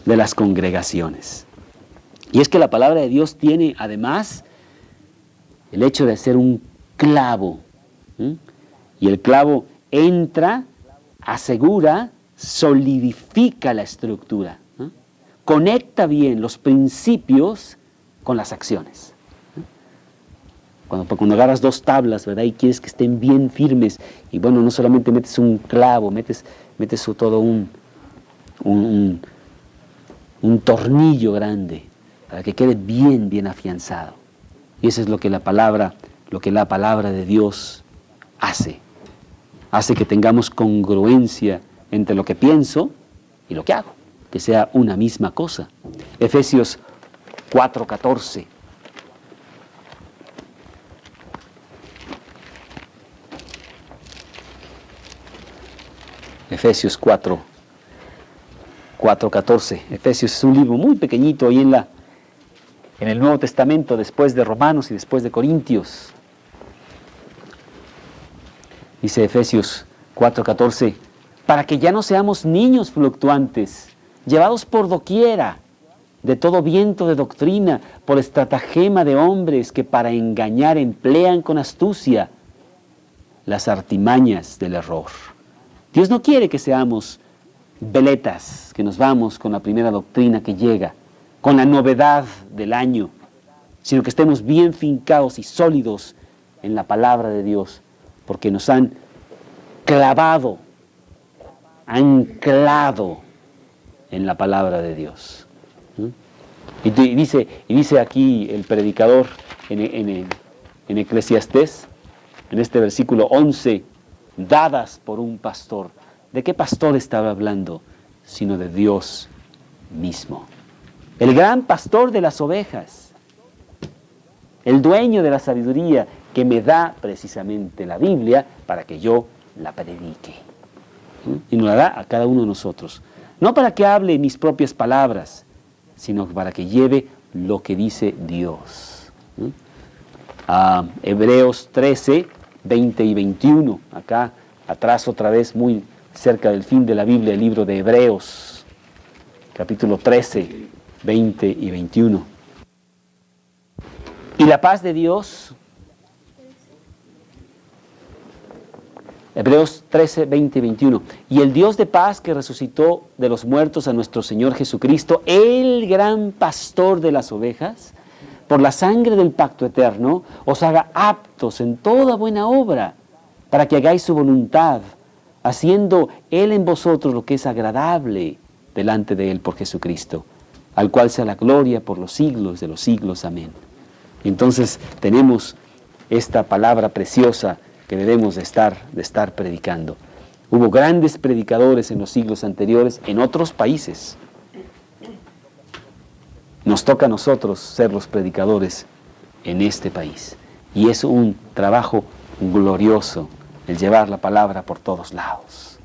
de las congregaciones. Y es que la palabra de Dios tiene además el hecho de ser un clavo. Y el clavo entra, asegura, solidifica la estructura. Conecta bien los principios con las acciones. Cuando agarras dos tablas, ¿verdad? Y quieres que estén bien firmes, y bueno, no solamente metes un clavo, metes todo un tornillo grande, para que quede bien afianzado. Y eso es lo que la palabra de Dios hace. Hace que tengamos congruencia entre lo que pienso y lo que hago, que sea una misma cosa. Efesios 4:14. Efesios 4:14. Efesios es un libro muy pequeñito ahí en el Nuevo Testamento, después de Romanos y después de Corintios. Dice Efesios 4:14, para que ya no seamos niños fluctuantes, llevados por doquiera, de todo viento de doctrina, por estratagema de hombres que para engañar emplean con astucia las artimañas del error. Dios no quiere que seamos veletas, que nos vamos con la primera doctrina que llega, con la novedad del año, sino que estemos bien fincados y sólidos en la palabra de Dios, porque nos han clavado, anclado en la palabra de Dios. Y dice aquí el predicador en Eclesiastés, en este versículo 11, dadas por un pastor. ¿De qué pastor estaba hablando? Sino de Dios mismo. el gran pastor de las ovejas, el dueño de la sabiduría que me da precisamente la Biblia para que yo la predique. Y nos la da a cada uno de nosotros. No para que hable mis propias palabras, sino para que lleve lo que dice Dios. Hebreos 13, 20 y 21. Acá atrás otra vez, muy cerca del fin de la Biblia, el libro de Hebreos, capítulo 13, 20 y 21. Y la paz de Dios, Hebreos 13, 20 y 21. Y el Dios de paz que resucitó de los muertos a nuestro Señor Jesucristo, el gran pastor de las ovejas, por la sangre del pacto eterno, os haga aptos en toda buena obra, para que hagáis su voluntad, haciendo Él en vosotros lo que es agradable delante de Él por Jesucristo, al cual sea la gloria por los siglos de los siglos. Amén. Y entonces tenemos esta palabra preciosa que debemos de estar predicando. Hubo grandes predicadores en los siglos anteriores en otros países. Nos toca a nosotros ser los predicadores en este país. Y es un trabajo glorioso el llevar la palabra por todos lados.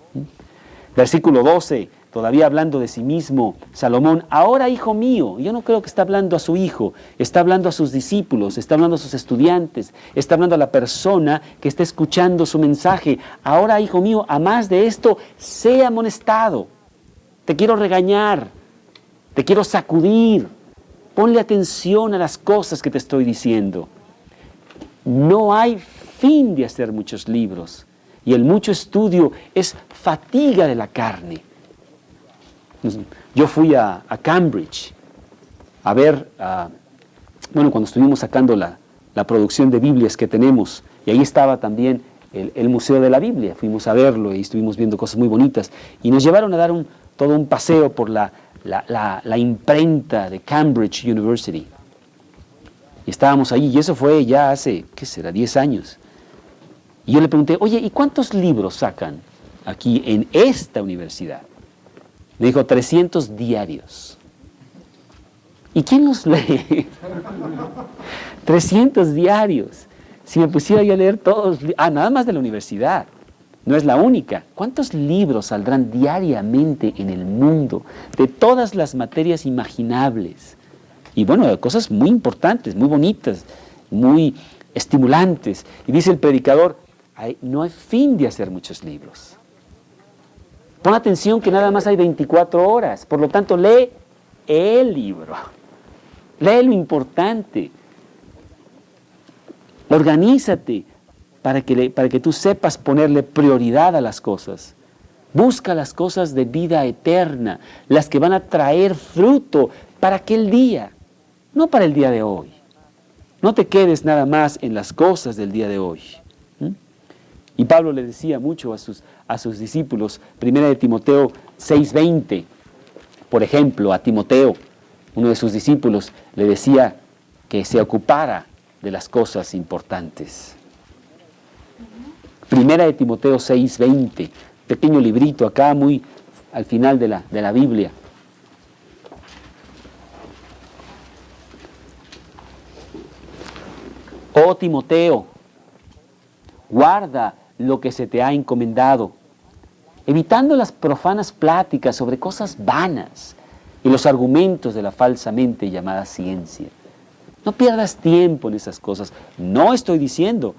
Versículo 12, todavía hablando de sí mismo, Salomón, ahora hijo mío, yo no creo que está hablando a su hijo, está hablando a sus discípulos, está hablando a sus estudiantes, está hablando a la persona que está escuchando su mensaje. Ahora hijo mío, a más de esto, sé amonestado, te quiero regañar, te quiero sacudir, ponle atención a las cosas que te estoy diciendo. No hay fin de hacer muchos libros, y el mucho estudio es fatiga de la carne. Yo fui a Cambridge a ver, cuando estuvimos sacando la producción de Biblias que tenemos, y ahí estaba también el Museo de la Biblia. Fuimos a verlo y estuvimos viendo cosas muy bonitas, y nos llevaron a dar todo un paseo por la imprenta de Cambridge University. Y estábamos ahí, y eso fue ya hace, ¿qué será?, 10 años. Y yo le pregunté, oye, ¿y cuántos libros sacan aquí en esta universidad? Me dijo, 300 diarios. ¿Y quién los lee? 300 diarios. Si me pusiera yo a leer todos, nada más de la universidad, no es la única. ¿Cuántos libros saldrán diariamente en el mundo de todas las materias imaginables? Y bueno, de cosas muy importantes, muy bonitas, muy estimulantes. Y dice el predicador, no hay fin de hacer muchos libros. Pon atención que nada más hay 24 horas, por lo tanto lee el libro, lee lo importante, organízate para que tú sepas ponerle prioridad a las cosas. Busca las cosas de vida eterna, las que van a traer fruto para aquel día, no para el día de hoy. No te quedes nada más en las cosas del día de hoy. Y Pablo le decía mucho a sus discípulos, 1 de Timoteo 6:20, por ejemplo, a Timoteo, uno de sus discípulos, le decía que se ocupara de las cosas importantes. 1 de Timoteo 6:20, pequeño librito acá, muy al final de la Biblia. Oh Timoteo, guarda lo que se te ha encomendado, evitando las profanas pláticas sobre cosas vanas y los argumentos de la falsamente llamada ciencia. No pierdas tiempo en esas cosas. No estoy diciendo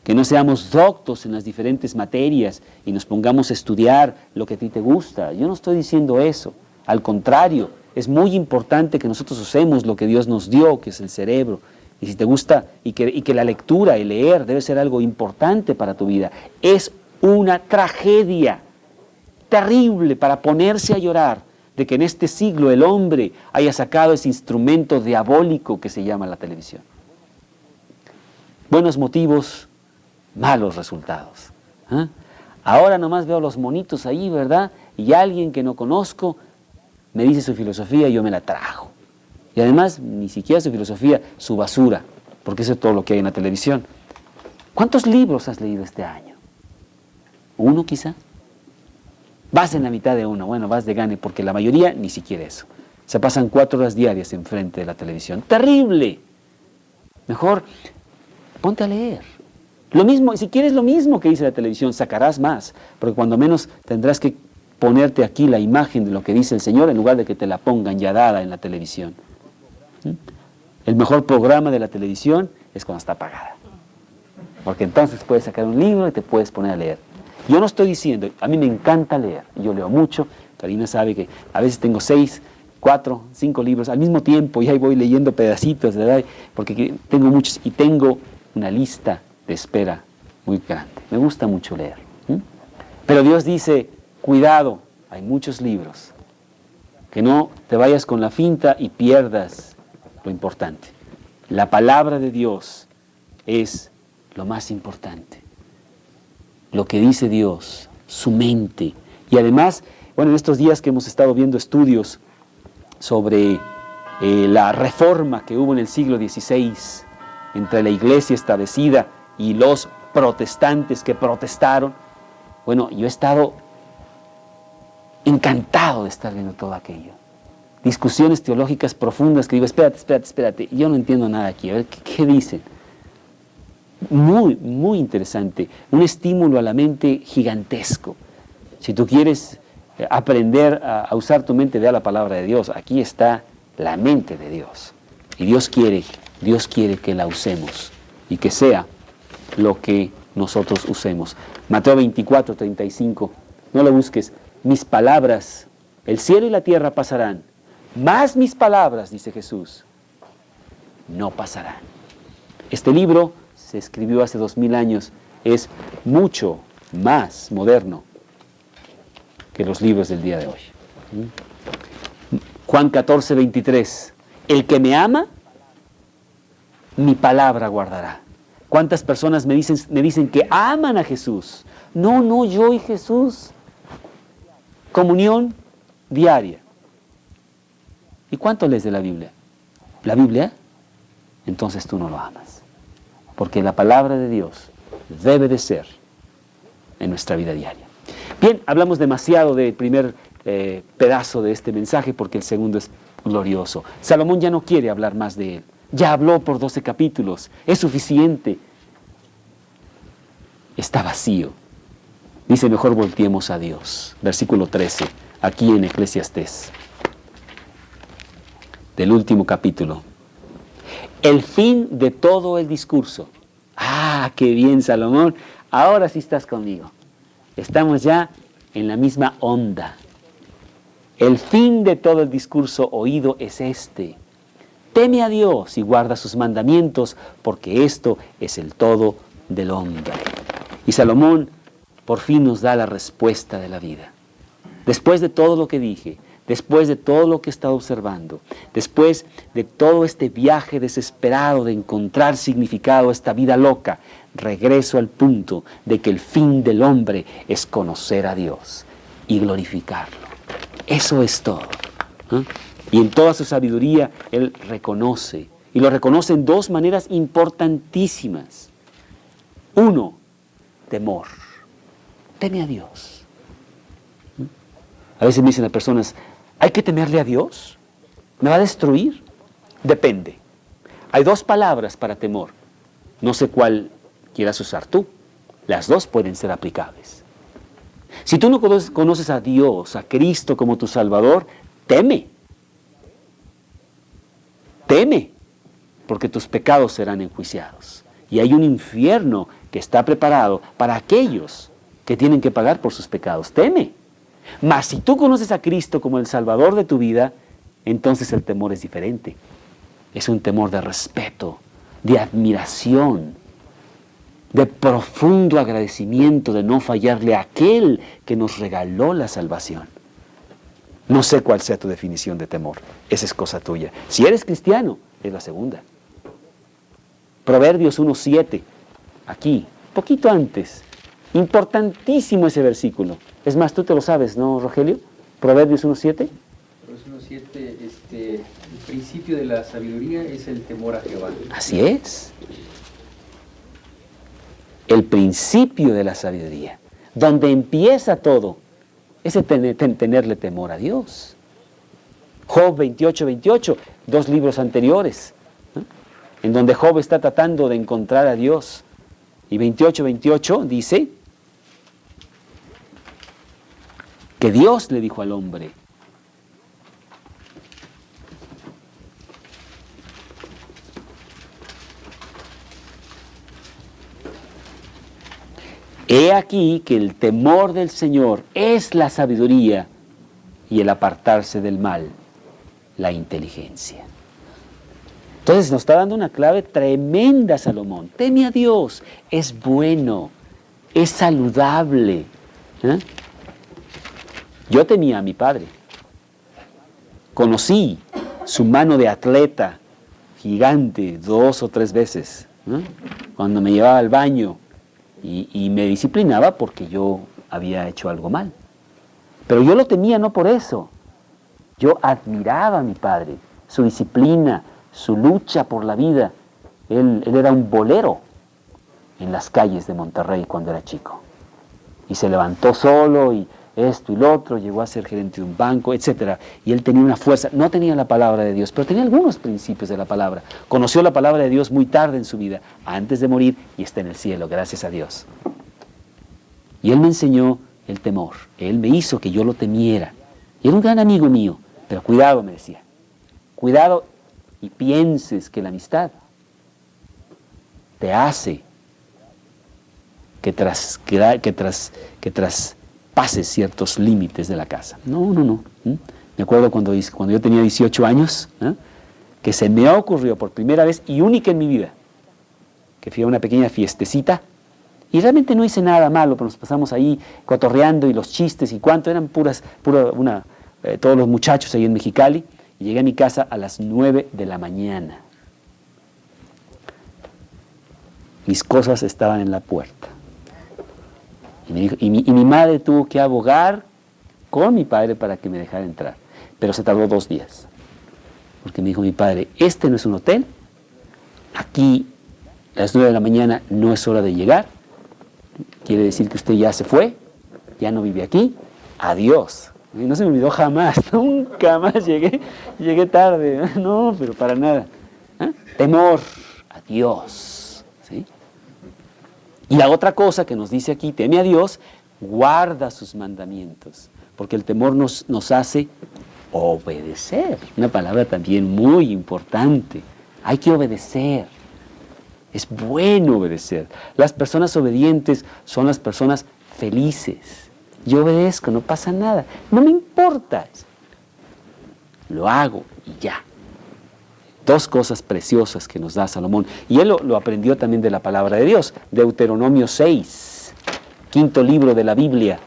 que no seamos doctos en las diferentes materias y nos pongamos a estudiar lo que a ti te gusta. Yo no estoy diciendo eso. Al contrario, es muy importante que nosotros usemos lo que Dios nos dio, que es el cerebro. Y si te gusta, y que la lectura, el leer, debe ser algo importante para tu vida. Es una tragedia terrible para ponerse a llorar de que en este siglo el hombre haya sacado ese instrumento diabólico que se llama la televisión. Buenos motivos, malos resultados. Ahora nomás veo los monitos ahí, ¿verdad? Y alguien que no conozco me dice su filosofía y yo me la trago. Y además, ni siquiera su filosofía, su basura, porque eso es todo lo que hay en la televisión. ¿Cuántos libros has leído este año? ¿Uno quizá? Vas en la mitad de uno, bueno, vas de gane, porque la mayoría ni siquiera eso. Se pasan 4 horas diarias enfrente de la televisión. ¡Terrible! Mejor ponte a leer. Lo mismo, si quieres lo mismo que dice la televisión, sacarás más, porque cuando menos tendrás que ponerte aquí la imagen de lo que dice el Señor en lugar de que te la pongan ya dada en la televisión. El mejor programa de la televisión es cuando está apagada, porque entonces puedes sacar un libro y te puedes poner a leer. Yo no estoy diciendo, a mí me encanta leer, yo leo mucho. Karina sabe que a veces tengo 6, 4, 5 libros al mismo tiempo y ahí voy leyendo pedacitos, ¿verdad? Porque tengo muchos y tengo una lista de espera muy grande. Me gusta mucho leer. Pero Dios dice, cuidado, hay muchos libros. Que no te vayas con la finta y pierdas lo importante. La palabra de Dios es lo más importante. Lo que dice Dios, su mente. Y además, bueno, en estos días que hemos estado viendo estudios sobre la reforma que hubo en el siglo XVI entre la iglesia establecida y los protestantes que protestaron, bueno, yo he estado encantado de estar viendo todo aquello. Discusiones teológicas profundas que digo, espérate, yo no entiendo nada aquí, a ver, ¿qué dicen? Muy, muy interesante, un estímulo a la mente gigantesco. Si tú quieres aprender a usar tu mente, ve a la palabra de Dios, aquí está la mente de Dios. Y Dios quiere que la usemos y que sea lo que nosotros usemos. Mateo 24, 35, no lo busques. Mis palabras, el cielo y la tierra pasarán, mas mis palabras, dice Jesús, no pasarán. Este libro se escribió hace 2000 años, es mucho más moderno que los libros del día de hoy. Juan 14, 23, el que me ama, mi palabra guardará. ¿Cuántas personas me dicen que aman a Jesús? No, yo y Jesús. Comunión diaria. ¿Y cuánto lees de la Biblia? ¿La Biblia? Entonces tú no lo amas. Porque la palabra de Dios debe de ser en nuestra vida diaria. Bien, hablamos demasiado del primer pedazo de este mensaje porque el segundo es glorioso. Salomón ya no quiere hablar más de él. Ya habló por 12 capítulos. Es suficiente. Está vacío. Dice, mejor volteemos a Dios. Versículo 13, aquí en Eclesiastés, del último capítulo. El fin de todo el discurso. ¡Ah, qué bien, Salomón! Ahora sí estás conmigo. Estamos ya en la misma onda. El fin de todo el discurso oído es este. Teme a Dios y guarda sus mandamientos, porque esto es el todo del hombre. Y Salomón por fin nos da la respuesta de la vida. Después de todo lo que dije, después de todo lo que he estado observando, después de todo este viaje desesperado de encontrar significado a esta vida loca, regreso al punto de que el fin del hombre es conocer a Dios y glorificarlo. Eso es todo. Y en toda su sabiduría, Él reconoce, y lo reconoce en 2 maneras importantísimas. 1, temor. Teme a Dios. A veces me dicen las personas, ¿hay que temerle a Dios? ¿Me va a destruir? Depende. Hay 2 palabras para temor. No sé cuál quieras usar tú. Las 2 pueden ser aplicables. Si tú no conoces a Dios, a Cristo como tu Salvador, teme. Teme, porque tus pecados serán enjuiciados. Y hay un infierno que está preparado para aquellos que tienen que pagar por sus pecados. Teme. Mas si tú conoces a Cristo como el Salvador de tu vida, entonces el temor es diferente. Es un temor de respeto, de admiración, de profundo agradecimiento de no fallarle a aquel que nos regaló la salvación. No sé cuál sea tu definición de temor. Esa es cosa tuya. Si eres cristiano, es la segunda. Proverbios 1:7, aquí, poquito antes. Importantísimo ese versículo. Es más, tú te lo sabes, ¿no, Rogelio? Proverbios 1:7. Proverbios 1:7, el principio de la sabiduría es el temor a Jehová. Así es. El principio de la sabiduría, donde empieza todo, es tenerle temor a Dios. Job 28:28, 2 libros anteriores, ¿no? En donde Job está tratando de encontrar a Dios. Y 28:28 dice que Dios le dijo al hombre: he aquí que el temor del Señor es la sabiduría y el apartarse del mal, la inteligencia. Entonces nos está dando una clave tremenda Salomón. Teme a Dios, es bueno, es saludable. ¿Eh? Yo temía a mi padre. Conocí su mano de atleta gigante 2 o 3 veces, ¿no? Cuando me llevaba al baño y me disciplinaba porque yo había hecho algo mal. Pero yo lo temía no por eso. Yo admiraba a mi padre, su disciplina, su lucha por la vida. Él era un bolero en las calles de Monterrey cuando era chico. Y se levantó solo y esto y lo otro, llegó a ser gerente de un banco, etc. Y él tenía una fuerza, no tenía la palabra de Dios, pero tenía algunos principios de la palabra. Conoció la palabra de Dios muy tarde en su vida, antes de morir, y está en el cielo, gracias a Dios. Y él me enseñó el temor, él me hizo que yo lo temiera. Y era un gran amigo mío, pero cuidado, me decía, cuidado y pienses que la amistad te hace que traspases ciertos límites de la casa. No. Me acuerdo cuando yo tenía 18 años, que se me ocurrió por primera vez y única en mi vida, que fui a una pequeña fiestecita y realmente no hice nada malo, pero nos pasamos ahí cotorreando y los chistes y cuánto, eran todos los muchachos ahí en Mexicali, y llegué a mi casa a las 9 de la mañana. Mis cosas estaban en la puerta. Y mi madre tuvo que abogar con mi padre para que me dejara entrar. Pero se tardó 2 días. Porque me dijo mi padre: este no es un hotel, aquí a las 9 de la mañana no es hora de llegar, quiere decir que usted ya se fue, ya no vive aquí, adiós. Y no se me olvidó jamás, nunca más llegué tarde, no, pero para nada. Temor a Dios, ¿sí? Y la otra cosa que nos dice aquí, teme a Dios, guarda sus mandamientos, porque el temor nos hace obedecer. Una palabra también muy importante. Hay que obedecer. Es bueno obedecer. Las personas obedientes son las personas felices. Yo obedezco, no pasa nada. No me importa. Lo hago y ya. 2 cosas preciosas que nos da Salomón. Y él lo aprendió también de la palabra de Dios. Deuteronomio 6, 5º libro de la Biblia.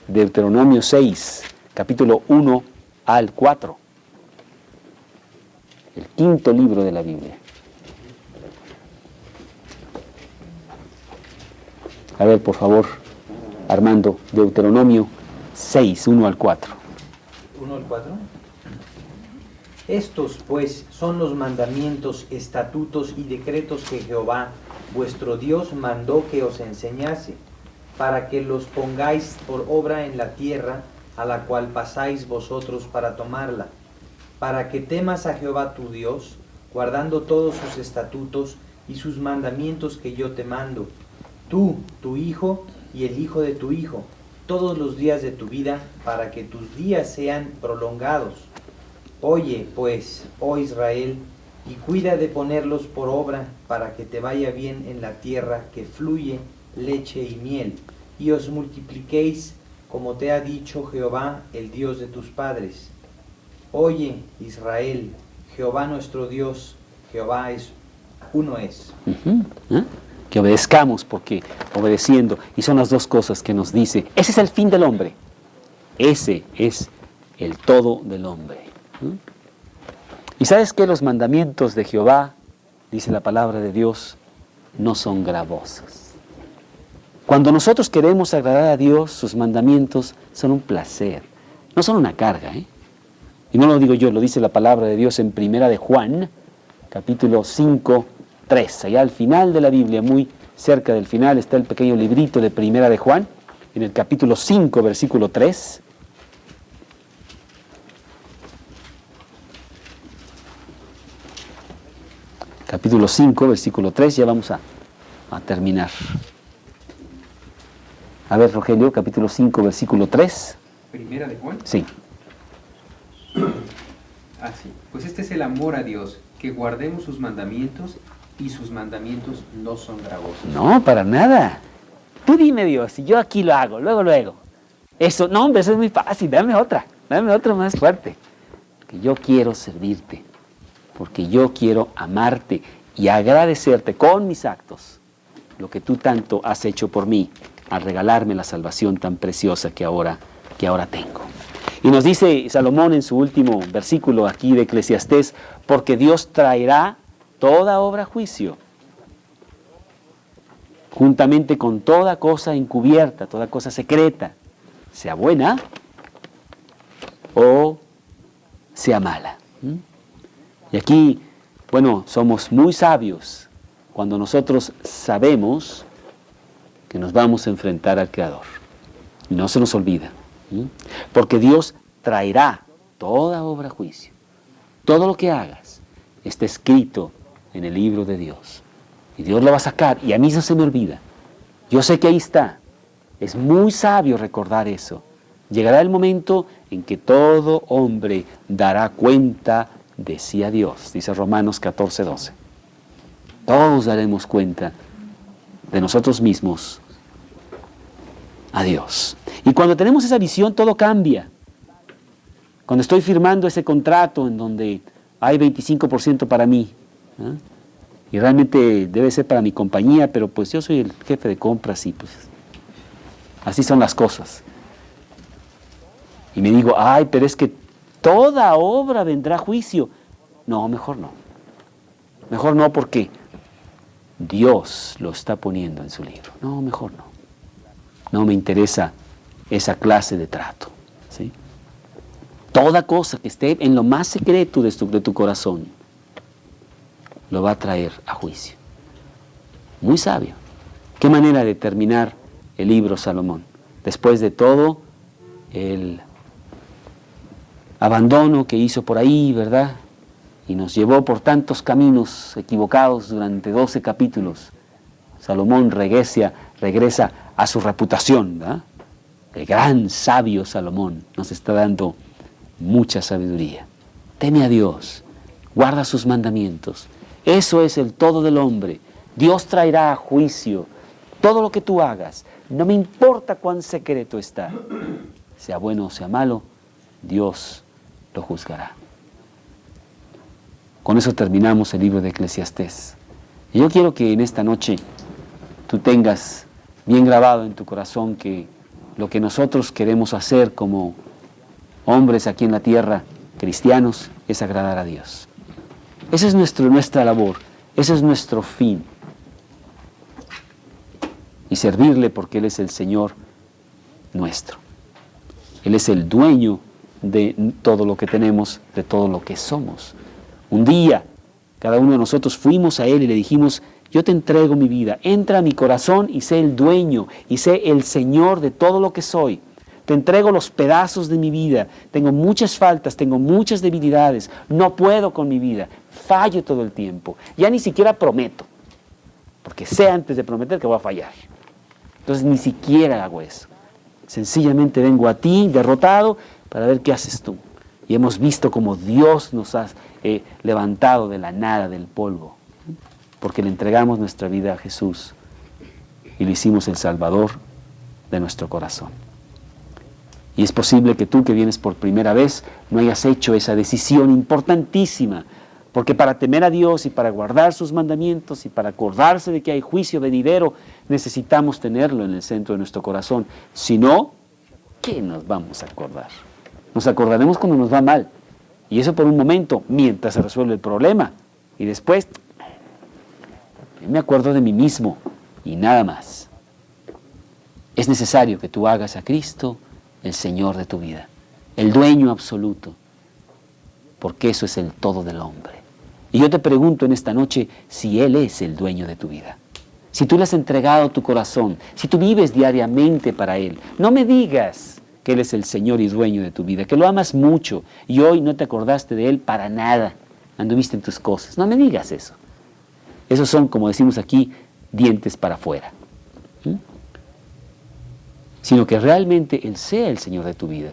Deuteronomio 6, capítulo 1 al 4. El 5º libro de la Biblia. A ver, por favor, Armando, Deuteronomio 6, 1 al 4. 1 al 4. Estos, pues, son los mandamientos, estatutos y decretos que Jehová, vuestro Dios, mandó que os enseñase, para que los pongáis por obra en la tierra a la cual pasáis vosotros para tomarla, para que temas a Jehová tu Dios, guardando todos sus estatutos y sus mandamientos que yo te mando, tú, tu hijo y el hijo de tu hijo, todos los días de tu vida, para que tus días sean prolongados. Oye, pues, oh Israel, y cuida de ponerlos por obra, para que te vaya bien en la tierra que fluye leche y miel, y os multipliquéis, como te ha dicho Jehová, el Dios de tus padres. Oye, Israel, Jehová nuestro Dios, Jehová uno es. Que obedezcamos, porque obedeciendo, y son las 2 cosas que nos dice, ese es el fin del hombre, ese es el todo del hombre. Y sabes que los mandamientos de Jehová, dice la palabra de Dios, no son gravosos. Cuando nosotros queremos agradar a Dios, sus mandamientos son un placer, no son una carga, Y no lo digo yo, lo dice la palabra de Dios en 1 de Juan, capítulo 5, 3. Allá al final de la Biblia, muy cerca del final, está el pequeño librito de 1 de Juan, en el capítulo 5, versículo 3. capítulo 5, versículo 3, ya vamos a terminar. A ver, Rogelio, capítulo 5, versículo 3. Primera de Juan. Sí. Así. Pues este es el amor a Dios, que guardemos sus mandamientos, y sus mandamientos no son gravosos. No, para nada. Tú dime, Dios, y yo aquí lo hago, luego. Eso, no, hombre, eso es muy fácil, dame otra más fuerte. Que yo quiero servirte, porque yo quiero amarte y agradecerte con mis actos lo que tú tanto has hecho por mí al regalarme la salvación tan preciosa que ahora tengo. Y nos dice Salomón en su último versículo aquí de Eclesiastés, porque Dios traerá toda obra a juicio, juntamente con toda cosa encubierta, toda cosa secreta, sea buena o sea mala. Y aquí, bueno, somos muy sabios cuando nosotros sabemos que nos vamos a enfrentar al Creador. Y no se nos olvida. Porque Dios traerá toda obra a juicio. Todo lo que hagas está escrito en el libro de Dios. Y Dios lo va a sacar. Y a mí no se me olvida. Yo sé que ahí está. Es muy sabio recordar eso. Llegará el momento en que todo hombre dará cuenta de sí a Dios. Dice Romanos 14:12. Todos daremos cuenta de nosotros mismos a Dios. Y cuando tenemos esa visión, todo cambia. Cuando estoy firmando ese contrato en donde hay 25% para mí, ¿eh? Y realmente debe ser para mi compañía, pero pues yo soy el jefe de compras y pues así son las cosas. Y me digo, ay, pero es que toda obra vendrá a juicio. No, mejor no. Mejor no, porque Dios lo está poniendo en su libro. No, mejor no. No me interesa esa clase de trato, ¿sí? Toda cosa que esté en lo más secreto de tu corazón lo va a traer a juicio. Muy sabio. ¿Qué manera de terminar el libro Salomón? Después de todo el abandono que hizo por ahí, ¿verdad? Y nos llevó por tantos caminos equivocados durante 12 capítulos. Salomón regresa a su reputación, ¿verdad? El gran sabio Salomón nos está dando mucha sabiduría. Teme a Dios, guarda sus mandamientos. Eso es el todo del hombre. Dios traerá a juicio todo lo que tú hagas. No me importa cuán secreto está. Sea bueno o sea malo, Dios lo juzgará. Con eso terminamos el libro de Eclesiastés. Y yo quiero que en esta noche tú tengas bien grabado en tu corazón que lo que nosotros queremos hacer como hombres aquí en la tierra, cristianos, es agradar a Dios. Esa es nuestra labor, ese es nuestro fin. Y servirle porque Él es el Señor nuestro. Él es el dueño de todo lo que tenemos, de todo lo que somos. Un día, cada uno de nosotros fuimos a Él y le dijimos, yo te entrego mi vida, entra a mi corazón y sé el dueño y sé el Señor de todo lo que soy. Te entrego los pedazos de mi vida, tengo muchas faltas, tengo muchas debilidades, no puedo con mi vida, fallo todo el tiempo, ya ni siquiera prometo, porque sé antes de prometer que voy a fallar. Entonces ni siquiera hago eso. Sencillamente vengo a ti derrotado para ver qué haces tú. Y hemos visto cómo Dios nos ha levantado de la nada, del polvo, porque le entregamos nuestra vida a Jesús y le hicimos el Salvador de nuestro corazón. Y es posible que tú que vienes por primera vez no hayas hecho esa decisión importantísima, porque para temer a Dios y para guardar sus mandamientos y para acordarse de que hay juicio venidero, necesitamos tenerlo en el centro de nuestro corazón. Si no, ¿qué nos vamos a acordar? Nos acordaremos cuando nos va mal, y eso por un momento, mientras se resuelve el problema, y después me acuerdo de mí mismo y nada más. Es necesario que tú hagas a Cristo el Señor de tu vida, el dueño absoluto, porque eso es el todo del hombre. Y yo te pregunto en esta noche si Él es el dueño de tu vida. Si tú le has entregado tu corazón, si tú vives diariamente para Él, no me digas que Él es el Señor y dueño de tu vida, que lo amas mucho y hoy no te acordaste de Él para nada, anduviste en tus cosas. No me digas eso. Esos son, como decimos aquí, dientes para afuera. Sino que realmente Él sea el Señor de tu vida.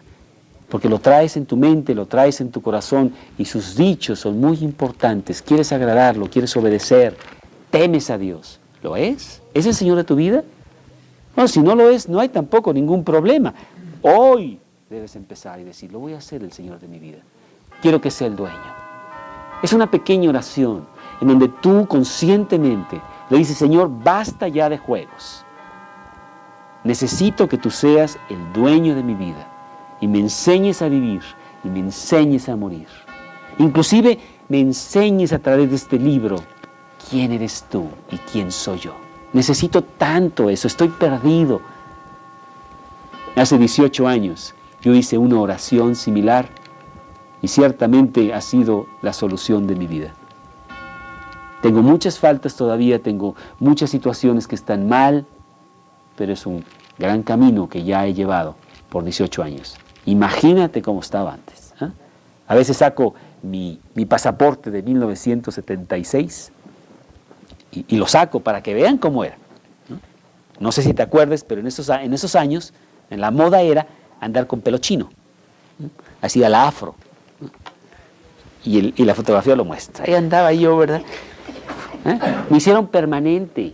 Porque lo traes en tu mente, lo traes en tu corazón y sus dichos son muy importantes. Quieres agradarlo, quieres obedecer, temes a Dios. ¿Lo es? ¿Es el Señor de tu vida? Bueno, si no lo es, no hay tampoco ningún problema. Hoy debes empezar y decir, lo voy a hacer el Señor de mi vida. Quiero que sea el dueño. Es una pequeña oración en donde tú conscientemente le dices, Señor, basta ya de juegos. Necesito que tú seas el dueño de mi vida y me enseñes a vivir y me enseñes a morir. Inclusive me enseñes a través de este libro quién eres tú y quién soy yo. Necesito tanto eso, estoy perdido. Hace 18 años yo hice una oración similar y ciertamente ha sido la solución de mi vida. Tengo muchas faltas todavía, tengo muchas situaciones que están mal, pero es un gran camino que ya he llevado por 18 años. Imagínate cómo estaba antes. A veces saco mi pasaporte de 1976 y lo saco para que vean cómo era. No sé si te acuerdas, pero en esos años, en la moda era andar con pelo chino, así a la afro. Y la fotografía lo muestra. Ahí andaba yo, ¿verdad? Me hicieron permanente.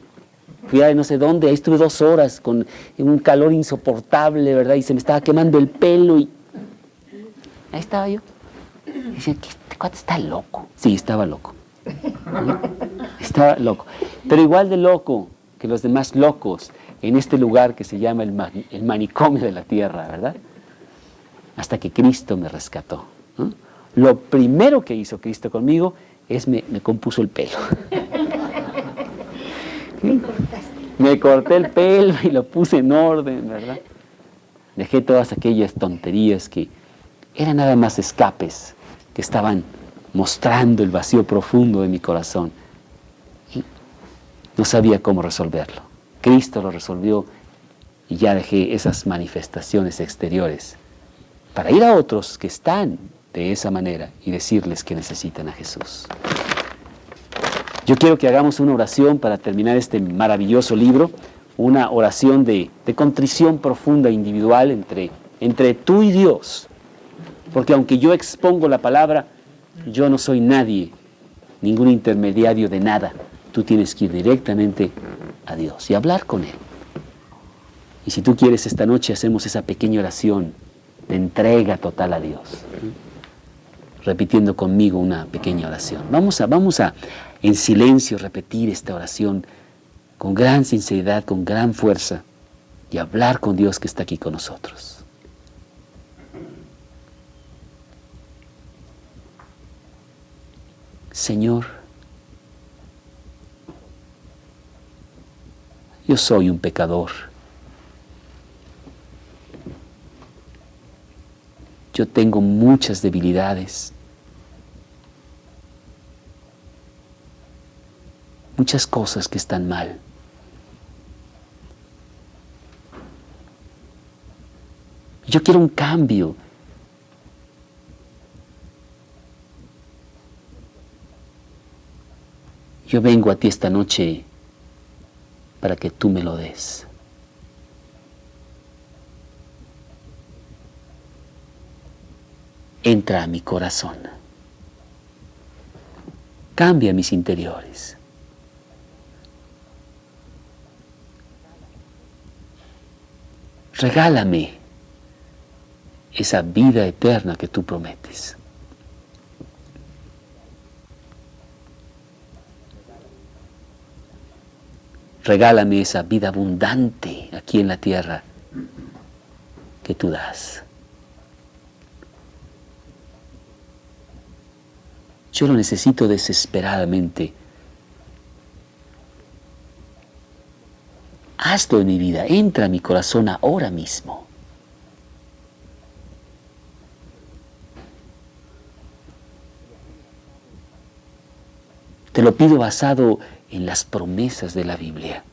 Fui a no sé dónde, ahí estuve 2 horas con un calor insoportable, ¿verdad? Y se me estaba quemando el pelo y ahí estaba yo. Y decían, este cuate está loco. Sí, estaba loco. Estaba loco. Pero igual de loco que los demás locos en este lugar que se llama el manicomio de la tierra, ¿verdad? Hasta que Cristo me rescató. Lo primero que hizo Cristo conmigo es me compuso el pelo. Me corté el pelo y lo puse en orden, ¿verdad? Dejé todas aquellas tonterías que eran nada más escapes que estaban mostrando el vacío profundo de mi corazón. Y no sabía cómo resolverlo. Cristo lo resolvió y ya dejé esas manifestaciones exteriores para ir a otros que están de esa manera y decirles que necesitan a Jesús. Yo quiero que hagamos una oración para terminar este maravilloso libro, una oración de contrición profunda individual entre tú y Dios. Porque aunque yo expongo la palabra, yo no soy nadie, ningún intermediario de nada. Tú tienes que ir directamente a Dios y hablar con Él. Y si tú quieres, esta noche hacemos esa pequeña oración de entrega total a Dios. Repitiendo conmigo una pequeña oración. Vamos a en silencio repetir esta oración con gran sinceridad, con gran fuerza y hablar con Dios que está aquí con nosotros. Señor, yo soy un pecador. Yo tengo muchas debilidades. Muchas cosas que están mal. Yo quiero un cambio. Yo vengo a ti esta noche para que tú me lo des. Entra a mi corazón. Cambia mis interiores. Regálame esa vida eterna que tú prometes. Regálame esa vida abundante aquí en la tierra que tú das. Yo lo necesito desesperadamente. Hazlo en mi vida, entra a mi corazón ahora mismo. Te lo pido basado en las promesas de la Biblia.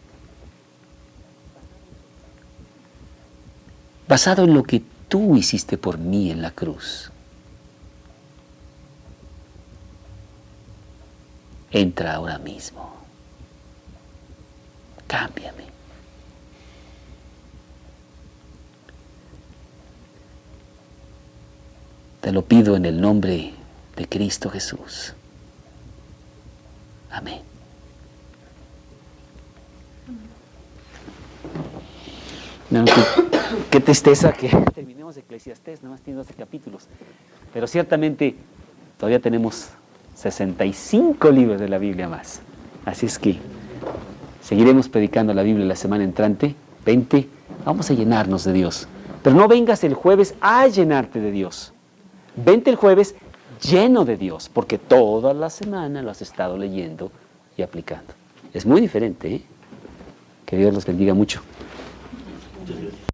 Basado en lo que tú hiciste por mí en la cruz. Entra ahora mismo. cámbiame. Te lo pido en el nombre de Cristo Jesús. Amén. No, qué tristeza que terminemos Eclesiastés, nada más tiene 12 capítulos. Pero ciertamente todavía tenemos 65 libros de la Biblia más. Así es que seguiremos predicando la Biblia la semana entrante. 20, vamos a llenarnos de Dios. Pero no vengas el jueves a llenarte de Dios. Vente el jueves lleno de Dios, porque toda la semana lo has estado leyendo y aplicando. Es muy diferente, ¿eh? Que Dios los bendiga mucho. Muchas gracias.